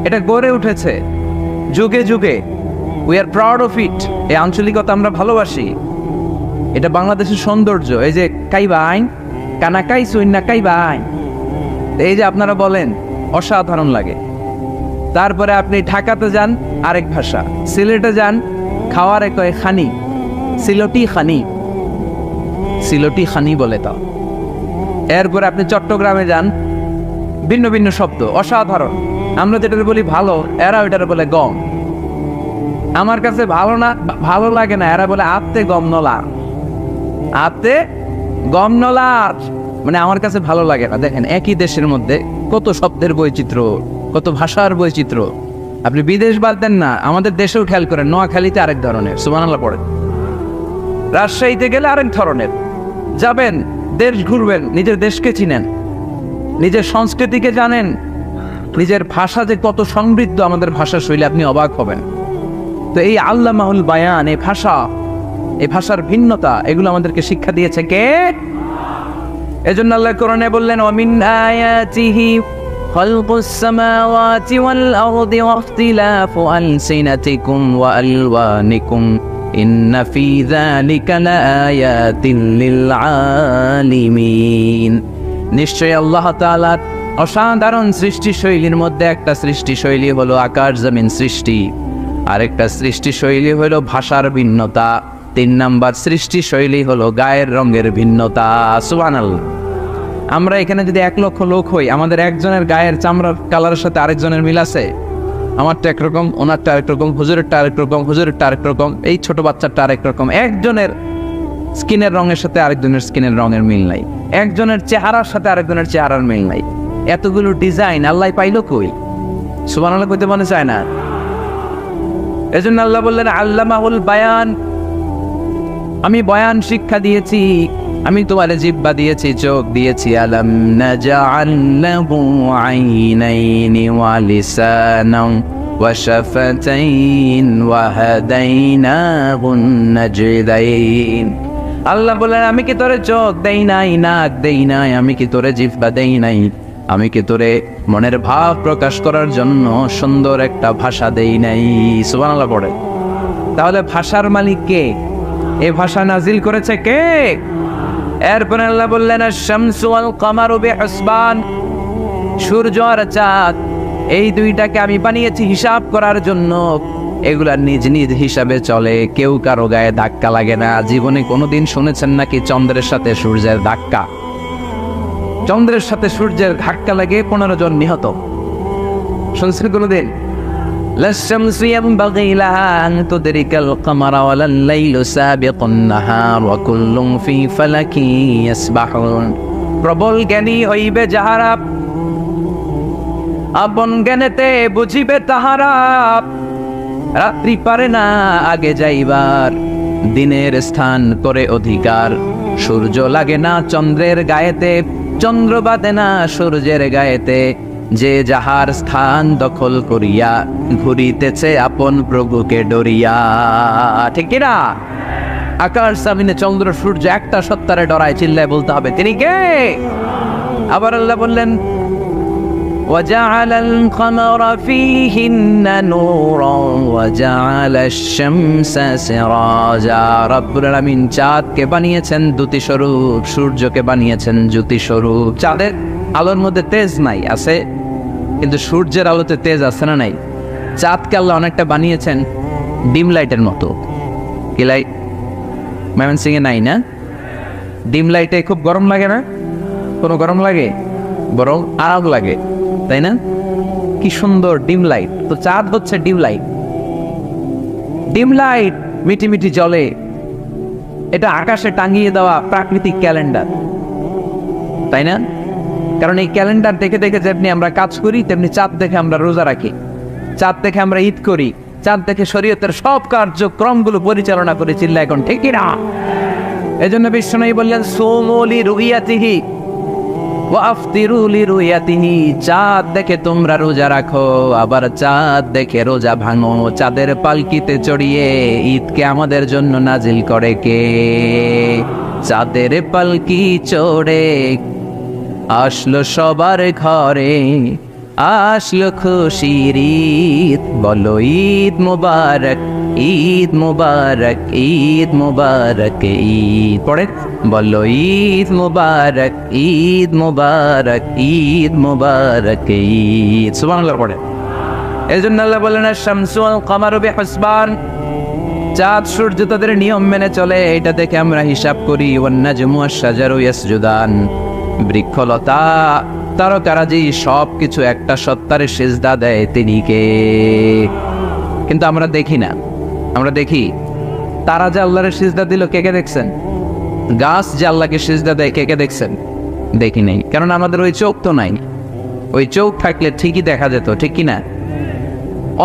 এটা গড়ে উঠেছে যুগে যুগে। We are proud of it. এই আঞ্চলিকতা আমরা ভালোবাসি, এটা বাংলাদেশের সৌন্দর্য। এই যে কাইবাইন, কানা কাইছইন না কাইবাইন, এই যে আপনারা বলেন, অসাধারণ লাগে। তারপরে আপনি ঢাকাতে যান, আরেক ভাষা। সিলেটে যান, খাওয়ারে কয় খানি, সিলটি খানি, সিলটি খানি বলে। তাও এরপরে আপনি চট্টগ্রামে যান, ভিন্ন ভিন্ন শব্দ, অসাধারণ। আমরা যেটা বলি ভালো, এরা ওইটারে বলে গম। আমার কাছে ভালো লাগে না, এরা বলে আত্তে গম নলা, আত্তে গমনলার মানে আমার কাছে ভালো লাগে না। দেখেন একই দেশের মধ্যে কত শব্দের বৈচিত্র্য, কত ভাষার বৈচিত্র্য। আপনি বিদেশ বাদ দেন না, আমাদের দেশেও খেয়াল করেন, নোয়াখালীতে আরেক ধরনের, সুবহানাল্লাহ পড়েন, রাজশাহীতে গেলে আরেক ধরনের। যাবেন, দেশ ঘুরবেন, নিজের দেশকে চিনেন, নিজের সংস্কৃতিকে জানেন, নিজের ভাষা যে কত সমৃদ্ধ আমাদের ভাষা শৈলী, আপনি অবাক হবেন। তো এই আল্লামাহুল বায়ান, এই ভাষার ভিন্নতা, এগুলো আমাদেরকে শিক্ষা দিয়েছে কে? এজন্য আল্লাহ কোরআনে বললেন, ওয়ামিন আয়াতিহি খালকুস সামাওয়াতি ওয়াল আরদি ওয়াখতিলাফু আলসিনাতিকুম ওয়া আলওয়ানিকুম ইন্না ফি যালিকা লাআয়াতিন লিল আলিমিন। নিশ্চয়ই আল্লাহ তাআলার অসাধারণ সৃষ্টি শৈলীর মধ্যে একটা সৃষ্টি শৈলী হলো আকাশ জমিন সৃষ্টি, আরেকটা সৃষ্টি শৈলী হলো ভাষার ভিন্নতা, 3 নাম্বার সৃষ্টি শৈলী হলো গায়ের রঙের ভিন্নতা। সুবহানাল্লাহ। আমরা এখানে যদি 1 লক্ষ লোক হই, আমাদের একজনের গায়ের চামড়ার কালারের সাথে আরেকজনের মিল আছে? আমারটা একরকম, ওনারটা আরেক রকম, হুজুরেরটা আরেক রকম, হুজুরেরটা আরেক রকম, এই ছোট বাচ্চারটা আরেক রকম। একজনের স্কিনের রঙের সাথে আরেকজনের স্কিনের রঙের মিল নাই, একজনের চেহারার সাথে আরেকজনের চেহারার মিল নাই। এতগুলো ডিজাইন আল্লাহ পাইলো কই? সুবহানাল্লাহ কইতে মনে চায় না? এজন্য আল্লাহ বললেন আল্লামাহুল বায়ান, আমি বয়ান শিক্ষা দিয়েছি, আমি তোমারে জিহ্বা দিয়েছি, চোখ দিয়েছি। আলাম নাজআল লাহু আইনাইনি ওয়া লিসানান ওয়া শাফাতাইন ওয়া হাদাইনাহুন নাজদাইন। আল্লাহ বলেন, আমি কি তোরে চোখ দেই নাই, নাক দেই নাই, আমি কি তোরে জিহ্বা দেই নাই, আমি কি তোরে মনের ভাব প্রকাশ করার জন্য সুন্দর একটা ভাষা দেই নাই? সুবহানাল্লাহ পড়ে। তাহলে ভাষার মালিক কে? এই ভাষা নাজিল করেছে কে? এরপর আল্লাহ বললেন, আশ-শামসু ওয়াল কামারু বিহুসবান, সূর্য আর চাঁদ, এই দুইটাকে আমি বানিয়েছি হিসাব করার জন্য। এগুলা নিজ নিজ হিসাবে চলে, কেউ কারো গায়ে ধাক্কা লাগে না। জীবনে কোনোদিন শুনেছেন নাকি চন্দ্রের সাথে সূর্যের ধাক্কা? চন্দ্রের সাথে সূর্যের ধাক্কা লাগে 15 জন নিহত, শুনছেন কোনোদিন? للشمس ينبغي لها أن تدرك القمر ولا الليل سابق النهار وكل في فلك يسبحون। প্রবল জ্ঞানী হইবে যাহারা, আপন জ্ঞানেতে বুঝিবে তাহারা। রাত্রি পারে না আগে যাইবার, দিনের স্থান করে অধিকার। সূর্য লাগে না চন্দ্রের গায়েতে, চন্দ্র বাদে না সূর্যের গায়েতে। যে যাহার স্থান দখল করিয়া ঘুরিতেছে আপন প্রভুকে ডরিয়া। ঠিক কিনা? আকাশ জমিনে চন্দ্র সূর্য একটা সত্তারে ডরায়, চিল্লায় বলতে হবে তিনি কে? আবার আল্লাহ বললেন, وَجَعَلَ الْقَمَرَ فِيهِنَّ نُورًا وَجَعَلَ الشَّمْسَ سِرَاجًا। রব্বুল আলামিন চাঁদকে বানিয়েছেন দ্যুতি স্বরূপ, সূর্যকে বানিয়েছেন জ্যোতি স্বরূপ। চাঁদের আলোর মধ্যে তেজ নাই, আছে, কিন্তু সূর্যের আলোতে তেজ আছে না নাই? চাঁদকে আল্লাহ অনেকটা বানিয়েছেন ডিম লাইটের মতো। কি লাইট? ময়মনসিংহে নাই না? ডিম লাইটে খুব গরম লাগে না? কোনো গরম লাগে? বরং আরাম লাগে, তাই না? কি সুন্দর ডিম লাইট। তো চাঁদ হচ্ছে ডিম লাইট। ডিম লাইট মিটি মিটি জ্বলে, এটা আকাশে টাঙিয়ে দেওয়া প্রাকৃতিক ক্যালেন্ডার, তাই না? কারণ এই ক্যালেন্ডার দেখে দেখে যেমনি আমরা কাজ করি, তেমনি চাঁদ দেখে আমরা রোজা রাখি, চাঁদ দেখে আমরা ঈদ করি, চাঁদ দেখে শরীয়তের সব কার্যক্রমগুলো পরিচালনা করে। চিল্লা এখন ঠিক না? এজন্য বিশ্বনবী বললেন, সুমু লিরুইয়াতিহি ওয়া আফতিরু লিরুইয়াতিহি। চাঁদ দেখে তোমরা রোজা রাখো, আবার চাঁদ দেখে রোজা ভাঙো। চাঁদের পালকিতে চড়িয়ে ঈদকে আমাদের জন্য নাজিল করে কে? চাঁদের পালকি চড়ে আসলো সবার ঘরে, আসলো খুশির ঈদ, বলো ঈদ মুবারক, ঈদ মুবারক, ঈদ মুবারক, ঈদ। পড়ে বলো ঈদ মুবারক, ঈদ মুবারক, ঈদ মুবারক, ঈদ। সুবহানাল্লাহ পড়ে। এজন্য আল্লাহ বলেন, আশ-শামসু ওয়াল কামারু বিহুসবান, চাঁদ সূর্য তাদের নিয়ম মেনে চলে, এটা দেখে আমরা হিসাব করি। ওয়ান নাজমু ওয়াশ-শাজারু ইয়াসজুদান, বৃক্ষলতা তারকারাজি সব কিছু একটা সত্তারে সিজদা দেয়, তিনি কে? কিন্তু আমরা দেখি না। আমরা দেখি তারা যে আল্লাহর সিজদা দিল, কে কে দেখছেন? গাছ যে আল্লাহকে সিজদা দেয়, কে কে দেখছেন? দেখি নাই, কারণ আমাদের ওই চোখ তো নাই। ওই চোখ থাকলে ঠিকই দেখা যেত, ঠিক কিনা?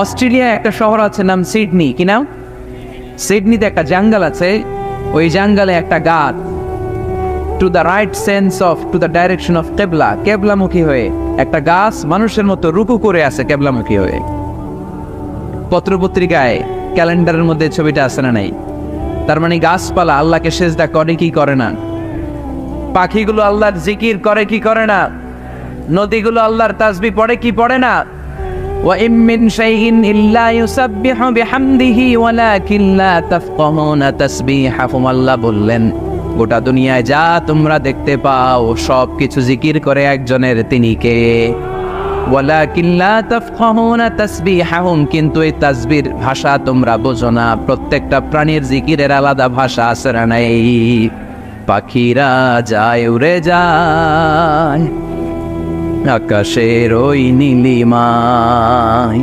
অস্ট্রেলিয়া একটা শহর আছে নাম সিডনি, কি নাম? সিডনিতে একটা জঙ্গল আছে, ওই জঙ্গলে একটা গাছ to the right sense of to the direction of কেবলা, কেবলামুখী হয়ে একটা গাছ মানুষের মতো রুকু করে আছে কেবলামুখী হয়ে। পত্রপত্রিকায় ক্যালেন্ডারের মধ্যে ছবিটা আছে না নাই? তার মানে গাছপালা আল্লাহকে সিজদা করে কি করে না? পাখিগুলো আল্লাহর জিকির করে কি করে না? নদীগুলো আল্লাহর তাসবিহ পড়ে কি পড়ে না? ওয়া ইম মিন শাইইন ইল্লা ইউসাব্বিহু বিহামদিহি ওয়ালাকিন লা তাফকাহুনা তাসবিহাহুম। আল্লাহ বললেন, গোটা দুনিয়ায় যা তোমরা দেখতে পাও সব কিছু জিকির করে একজনের, তিনি কে? ওয়ালাকিন লা তাফকাহুনা তাসবিহাহুম, কিন্তু এই তাসবির ভাষা তোমরা বোঝো না। প্রত্যেকটা প্রাণীর জিকিরের আলাদা ভাষা আছে না নাই? পাখিরা যায় উড়ে যায় আকাশের ওই নীলিমায়,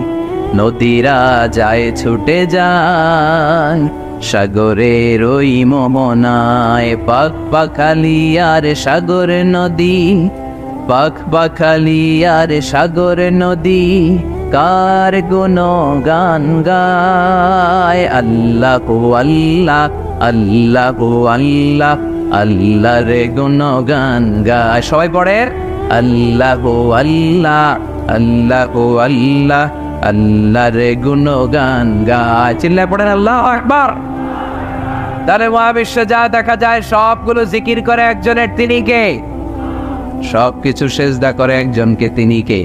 নদীরা যায় ছুটে যায় সাগরের ওই মোহনায়। পাখ পাখালি আর সাগর নদী, পাখ পাখালি আর সাগর নদী, কার গুণগান গায়। আল্লাহু আল্লাহ, আল্লাহু আল্লাহ, আল্লাহর গুণগান গায়। সবাই পড়ে আল্লাহু আল্লাহ, আল্লাহু আল্লাহ, আল্লাহর গুণগান গায়। চিল্লায় পড়েন আল্লাহু আকবার। তাহলে মহাবিশ্বে যা দেখা যায় সবগুলো জিকির করে একজনের, তিনি কে? সবকিছু সিজদা করে একজনকে, তিনি কে?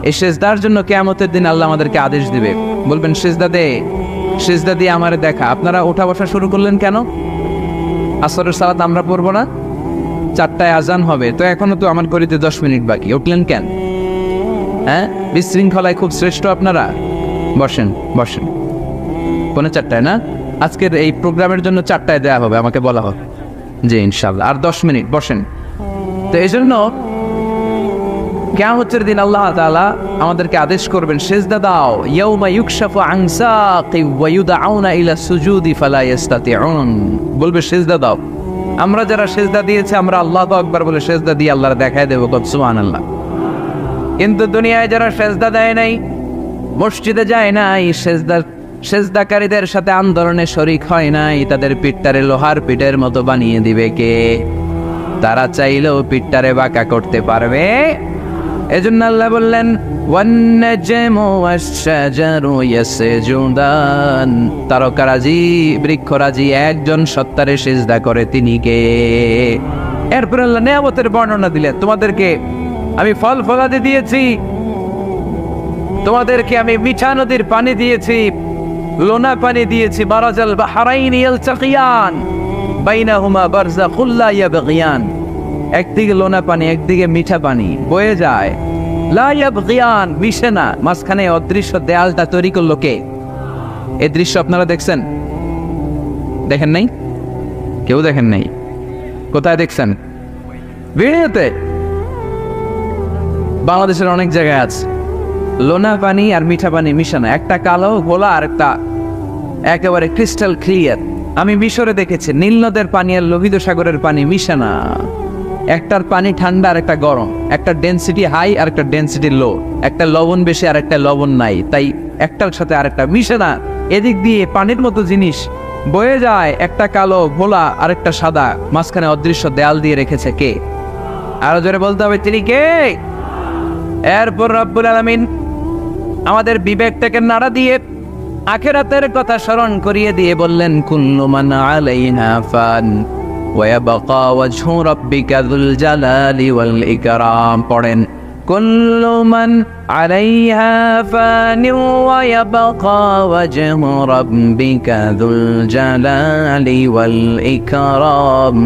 এই সিজদার জন্য কিয়ামতের দিন আল্লাহ আমাদেরকে আদেশ দিবে, বলবেন সিজদা দে, সিজদা দিয়ে আমারে দেখা। আপনারা ওঠা বসা শুরু করলেন কেন? আসরের সালাত আমরা পড়বো না? 4টায় আজান হবে, তো এখনো তো আমার ঘড়িতে 10 মিনিট বাকি, উঠলেন কেন? হ্যাঁ, বিশৃঙ্খলায় খুব শ্রেষ্ঠ আপনারা। বসেন বসেন, 4:45 না? আজকের এই প্রোগ্রামের জন্য 4টায় দেওয়া হবে, আমাকে বলা হবে। জি ইনশাআল্লাহ, আর 10 মিনিট বসেন। তো এই জন্য কিয়ামতের দিন আল্লাহ তাআলা আমাদেরকে আদেশ করবেন সিজদা দাও। ইয়াউমা ইউকশাফু আন সাকি ওয়া ইউদআউনা ইলা সুজুদি ফালা ইস্তাতিউন, বলবে সিজদা দাও। আমরা যারা সিজদা দিয়েছি, আমরা আল্লাহু আকবার বলে সিজদা দিয়ে আল্লাহর দেখায় দেব, সুবহানাল্লাহ। কিন্তু দুনিয়ায় যারা সিজদা দেয় নাই, মসজিদে যায় নাই, সিজদাকারীদের সাথে আন্দোলনে শরীক হয় নাই, তাদের পিঠটারে লোহার পিঠের মতো বানিয়ে দিবে কে? তারা চাইলেও পিঠটারে বাঁকা করতে পারবে? এজন্য আল্লাহ বললেন ওয়ান-নাজমু ওয়াশ-শাজারু ইয়াসজুদান, তারকারাজি বৃক্ষরাজি একজন সত্তারে সিজদা করে, তিনি কে? এরপর আল্লাহ নিয়ামতের বর্ণনা দিলেন, তোমাদেরকে আমি ফল ফলাদি দিয়েছি, তোমাদেরকে আমি মিঠা নদীর পানি দিয়েছি, লোনা পানি দিয়েছি, মারাজাল বাহরাইন ইয়ালতাকিয়ান বাইনাহুমা বারযাখুল লা ইয়াবগিয়ান, একদিকে লোনা পানি একদিকে মিঠা পানি বয়ে যায়, লা ইয়াবগিয়ান, মিশে না, মাঝখানে অদৃশ্য দেয়ালটা তৈরি করলো কে? এই দৃশ্য আপনারা দেখছেন? দেখেন নাই? কেউ দেখেন নাই? কোথায় দেখছেন? ভিডিওতে। বাংলাদেশের অনেক জায়গায় আছে লোনা পানি আর মিঠা পানি মিশানো, একটা কালো গোলা আর একটা একেবারে ক্রিস্টাল ক্লিয়ার। আমি মিশরে দেখেছি নীল নদের পানি আর লোহিত সাগরের পানি মিশানা, একটার পানি ঠান্ডা আর একটা গরম, একটা ডেনসিটি হাই আর একটা ডেনসিটি লো, একটা লবণ বেশি আর একটা লবণ নাই, তাই একটার সাথে আর একটা মিশে না। এদিক দিয়ে পানির মতো জিনিস বয়ে যায়, একটা কালো ঘোলা আর একটা সাদা, মাঝখানে অদৃশ্য দেয়াল দিয়ে রেখেছে কে? আরো জোরে বলতে হবে, তিনি কে? এরপর রব্বুল আলামিন আমাদের বিবেকটাকে নাড়া দিয়ে আখিরাতের কথা স্মরণ করিয়ে দিয়ে বললেন কুল্লু মান আলাইহা ফান ওয়া ইয়াবকা ওয়াজহু রাব্বিকা যুল জালালি ওয়াল ইকরাম। পড়েন কুল্লু মান আলাইহা ফান ওয়া ইয়াবকা ওয়াজহু রাব্বিকা যুল জালালি ওয়াল ইকরাম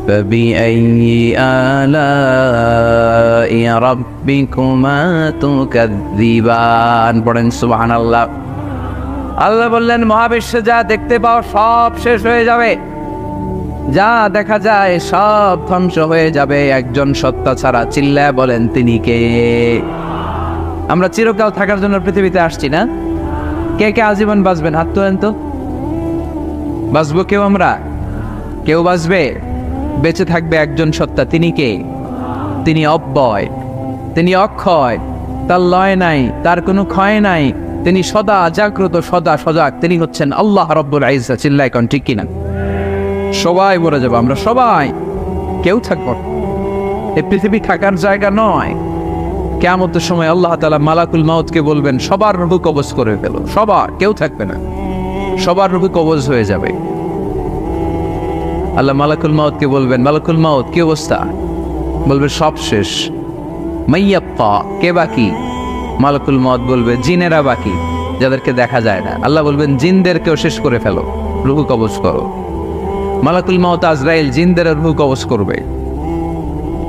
فبأي آلاء ربكما تكذبان। পড়েন সুবহানাল্লাহ। আল্লাহ বললেন মহাবিশ্বে যা দেখতে পাও সব শেষ হয়ে যাবে, যা দেখা যায় সব ধ্বংস হয়ে যাবে একজন সত্তা ছাড়া। চিল্লায় বলেন তিনি কে? আমরা চিরকাল থাকার জন্য পৃথিবীতে আসছি না? কে কে আজীবন বাঁচবেন? হাত তোলেন তো। বাঁচবো কেউ? আমরা কেউ বাঁচবে? বেঁচে থাকবে একজন সত্তা, তিনি কে? তিনি অব্যয়, তিনি অক্ষয়, তার লয় নাই, তার কোনো ক্ষয় নাই, তিনি সদা জাগ্রত, সদা সজাগ, তিনি হচ্ছেন আল্লাহ রব্বুল ইজ্জত। চিল্লায় কোন ঠিক কিনা? সবাই মরে যাবো আমরা, সবাই, কেউ থাকবো না। এই পৃথিবী থাকার জায়গা নয়। কিয়ামতের সময় আল্লাহ তাআলা মালাকুল মাউতকে বলবেন সবার রূহ কবজ করে ফেলো, সবার, কেউ থাকবে না, সবার রূহ কবজ হয়ে যাবে। আল্লাহ মালাকুল মাউতকে বলবেন, মালাকুল মাউত কি অবস্থা? বলবে সব শেষ। মাইয়াপ্পা, কে বাকি? মালাকুল মাউত বলবে জিনেরা বাকি, যাদেরকে দেখা যায় না। আল্লাহ বলবেন জিনদেরকেও শেষ করে ফেলো, রূহ কবজ করো। মালাকুল মাউত আজরাইল জিনদের রূহ কবজ করবে।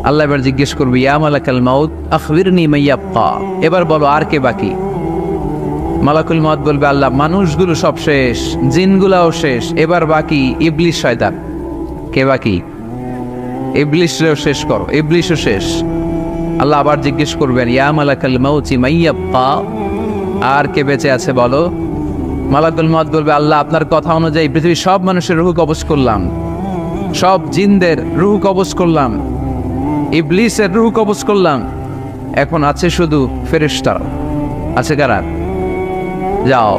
আল্লাহ এবার জিজ্ঞেস করবে, ইয়া মালাকাল মাউত আখবিরনি মাইয়াপ্পা, এবার বলো আর কে বাকি? মালাকুল মাউত বলবে, আল্লাহ মানুষগুলো সব শেষ, জিনগুলাও শেষ, এবার বাকি ইবলিস শয়তান। কে বাকি? ইবলিসও শেষ করো, ইবলিসও শেষ। আল্লাহ আবার জিজ্ঞেস করবেন, ইয়া মালাকাল মাউতি মাইয়াপ্পা, আর কে বেঁচে আছে বলো? মালাকুল মাউত বলবে, আল্লাহ আপনার কথা অনুযায়ী পৃথিবীর সব মানুষের রূহ কবজ করলাম, সব জিনদের রূহ কবজ করলাম, ইবলিসের রূহ কবজ করলাম, এখন আছে শুধু ফেরেশতারা। আছে কারা? যাও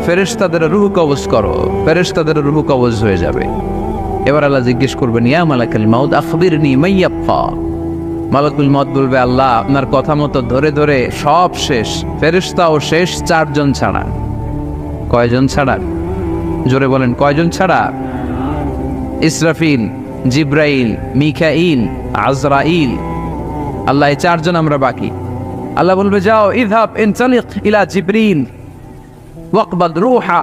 ফেরেশতাদের রূহ কবজ করো, ফেরেশতাদের রূহ কবজ হয়ে যাবে। এবার আল্লাহ জিজ্ঞেস করবেন, ইয়া মালাকাল মাউত আখবিরনি মাইয়াপ্পা। মালাকুল মাউত বলবে, আল্লাহ আপনার কথা মতো ধরে ধরে সব শেষ, ফেরেশতাও শেষ, 4 জন ছাড়া। কয়জন ছাড়া? জোরে বলেন, কয়জন ছাড়া? ইসরাফিল, জিব্রাইল, মিকাইল, আজরাইল। আল্লাহ এই 4 জন আমরা বাকি। আল্লাহ বলবে, যাও ইযহাব ইনতালিক ইলা জিবরিল ওয়াকবাদ রূহা,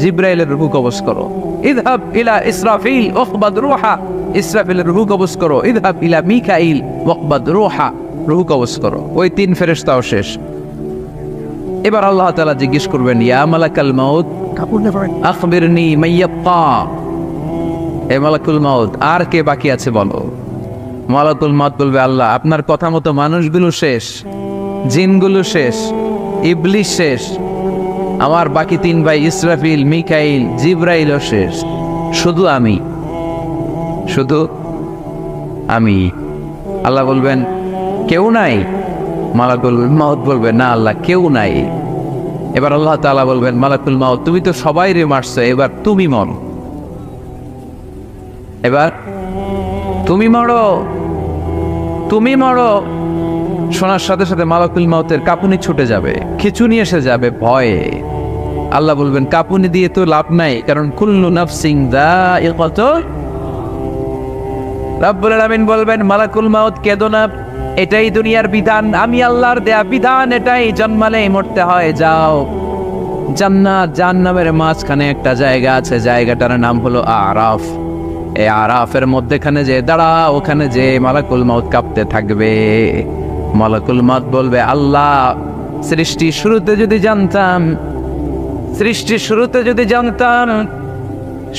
জিব্রাইলের রূহ কবজ করো। ইযহাব ইলা ইসরাফিল ওয়াকবাদ রূহা, ইসরাফিলের রূহ কবজ করো। ইযহাব ইলা মিকাইল ওয়াকবাদ রূহা, রূহ কবজ করো। ওই 3 ফেরেশতাও শেষ। এবার আল্লাহ তাআলা জিজ্ঞেস করবেন, ইয়া মালাকাল মাউত আখবিরনি মাইয়াপ্পা, এ মালাকুল মাউত আর কে বাকি আছে বলো? মালাকুল মাউত বলবে, আল্লাহ আপনার কথা মতো মানুষগুলো শেষ, জিনগুলো শেষ, ইবলিস শেষ, আমার বাকি 3 ভাই ইসরাফিল, মিকাইল, জিব্রাইলও শেষ, শুধু আমি, শুধু আমি। আল্লাহ বলবেন কেউ নাই? মালাকুল মাউত বলবে, না আল্লাহ কেউ নাই। এবার আল্লাহ তাআলা বলবেন, মালাকুল মাউত তুমি তো সবাই রে মারছো, এবার তুমি মরো, এবার তুমি মরো, তুমি মরো। শোনার সাথে সাথে মালাকুল মাউতের কাঁপুনি ছুটে যাবে, খিঁচুনি এসে যাবে ভয়ে। আল্লাহ বলবেন, কাঁপুনি দিয়ে তো লাভ নাই, কারণ কুল্লু নাফসিন যায়িকাতুল। রব্বুল আলামিন বলবেন, মালাকুল মাউত কেঁদো না, এটাই দুনিয়ার বিধান, আমি আল্লাহর দেয়া বিধান, এটাই, জন্মালেই মরতে হয়। যাও, জান্নাত জাহান্নামের মাঝখানে একটা জায়গা আছে, জায়গাটার নাম হলো আরাফ। এই আরাফের মধ্যেখানে যে দাঁড়া, ওখানে যে মালাকুল মাউত কাঁপতে থাকবে। মালাকুল মাউত বলবে, আল্লাহ সৃষ্টির শুরুতে যদি জানতাম, সৃষ্টির শুরুতে যদি জানতাম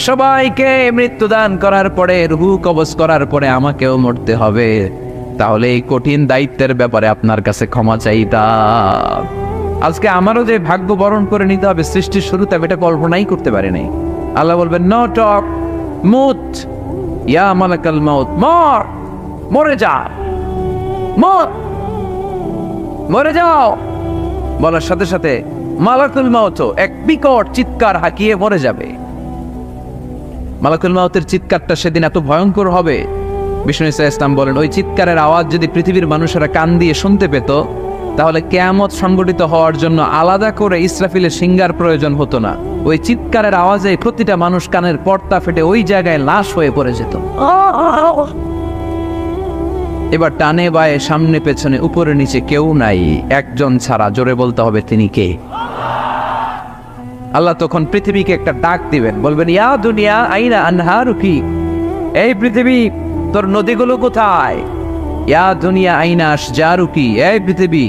সবাইকে মৃত্যুদান করার পরে, রূহ কবজ করার পরে আমাকেও মরতে হবে, তাহলে এই কঠিন দায়িত্বের ব্যাপারে আপনার কাছে ক্ষমা চাইতাম। আজকে আমারও যে ভাগ্য বরণ করে নিতে হবে সৃষ্টির শুরুতে, আমি এটা কল্পনাই করতে পারি নাই। আল্লাহ বলবেন, নো টক, মুত, ইয়া মালাকাল মাউত, মর, মরে যা, মর, মরে যাও। বলার সাথে সাথে মালাকুল মাউত এক বিকট চিৎকার হাঁকিয়ে মরে যাবে। মালাকুল মাউতের চিৎকারটা সেদিন এত ভয়ঙ্কর হবে, বিষ্ণু ঈসা ইসলাম বলেন, ওই চিৎকারের আওয়াজ যদি পৃথিবীর মানুষেরা কান দিয়ে শুনতে পেত, তাহলে কিয়ামত সংগঠিত হওয়ার জন্য আলাদা করে ইসরাফিলের সিঙ্গার প্রয়োজন হতো না। ওই চিৎকারের আওয়াজে প্রতিটা মানুষ কানের পর্দা ফেটে ওই জায়গায় লাশ হয়ে পড়ে যেত। এবার টানে বায়ে, সামনে পেছনে, উপরে নিচে কেউ নাই, একজন ছাড়া। জোরে বলতে হবে, তিনি কে? আল্লাহ তখন পৃথিবীকে একটা ডাক দিবেন, বলবেন, ইয়া দুনিয়া আইনা আনহারুকি, এই পৃথিবী তোর নদীগুলো কোথায়? ইয়া দুনিয়া আইনা আশজারুকি, এই পৃথিবী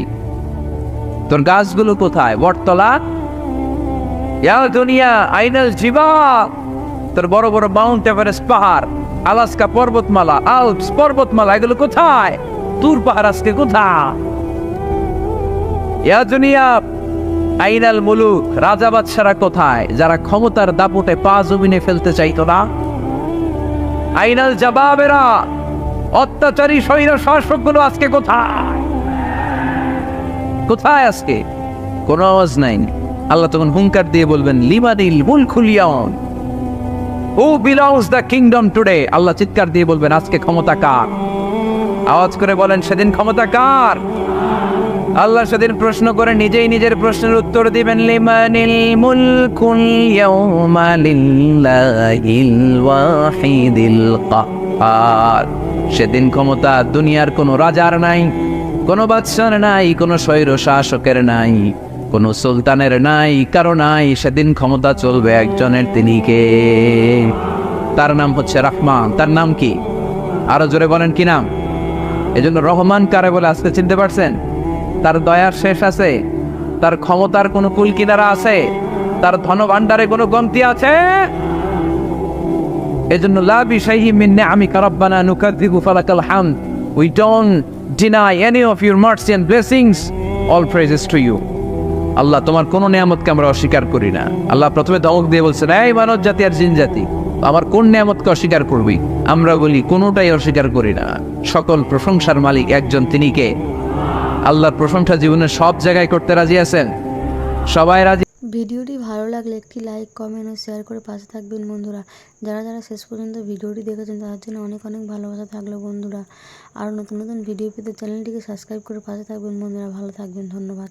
তোর গাছগুলো কোথায়? বটতলা। ইয়া দুনিয়া আইনাল জিবাল, তোর বড় বড় মাউন্ট এভারেস্ট পাহাড়, আলাস্কা পর্বতমালা, আল্পস পর্বতমালা, এগুলো কোথায়? তুর পাহাড় আজকে কোথায়? ইয়া দুনিয়া আইনাল মুলুক, রাজা বাদশারা কোথায়, যারা ক্ষমতার দাপটে পা জমিনে ফেলতে চাইতো না? আইনাল জাবাবেরা, অত্যাচারী স্বৈর শাসকগুলো আজকে কোথায়? কোথায় আজকে? কোনো আওয়াজ নাই। আল্লাহ তখন হুঙ্কার দিয়ে বলবেন, লিমানিল মুলকুল ইয়াউম, who belongs the kingdom today. আল্লাহ চিৎকার দিয়ে বলবেন, আজকে ক্ষমতা কার? আওয়াজ করে বলেন, সেদিন ক্ষমতা কার? আল্লাহ সেদিন প্রশ্ন করে নিজেই নিজের প্রশ্নের উত্তর দিবেন, লিমানিল মুলকুল ইয়াউমা লিল্লাহিল ওয়াহিদিল কাহ্হার। সেদিন ক্ষমতা দুনিয়ার কোনো রাজার নাই, কোনো বাদশার নাই, কোনো স্বৈর শাসকের নাই, কোনো সুলতানের নাই, কারো নাই। সেদিন ক্ষমতা চলবে একজনের, তিনি কে? তার নাম হচ্ছে রহমান। তার নাম কি? আরো জোরে বলেন, কি নাম? এজন্য রহমান কারে বলে আজকে চিনতে পারছেন? তার দয়ার শেষ আছে? তার ক্ষমতার কোনো কুল কিনারা আছে? তার ধনভাণ্ডারে কোনো কমতি আছে? এজন্য লা বিশাইহি মিন নিআমিকা রাব্বানা নুকাযযিবু ফালাকাল হামদ, we don't deny any of your mercy and blessings, all praises to you. আল্লাহ, তোমার কোন নিয়ামতকে আমরা অস্বীকার করি না। আল্লাহ প্রথমে ধমক দিয়ে বলছেন, এই মানব জাতি আর জিন জাতি, আমার কোন নিয়ামতকে অস্বীকার করবি? আমরা বলি কোনোটাই অস্বীকার করি না। সকল প্রশংসার মালিক একজন, তিনি কে? আল্লাহর প্রশংসা জীবনের সব জায়গায় করতে রাজি আছেন? সবাই রাজি? ভিডিওটি ভালো লাগলে একটি লাইক, কমেন্ট ও শেয়ার করে পাশে থাকবেন বন্ধুরা। যারা যারা শেষ পর্যন্ত ভিডিওটি দেখেছেন তাদের জন্য অনেক অনেক ভালোবাসা থাকলো বন্ধুরা। আরও নতুন নতুন ভিডিও পেতে চ্যানেলটিকে সাবস্ক্রাইব করে পাশে থাকবেন বন্ধুরা। ভালো থাকবেন, ধন্যবাদ।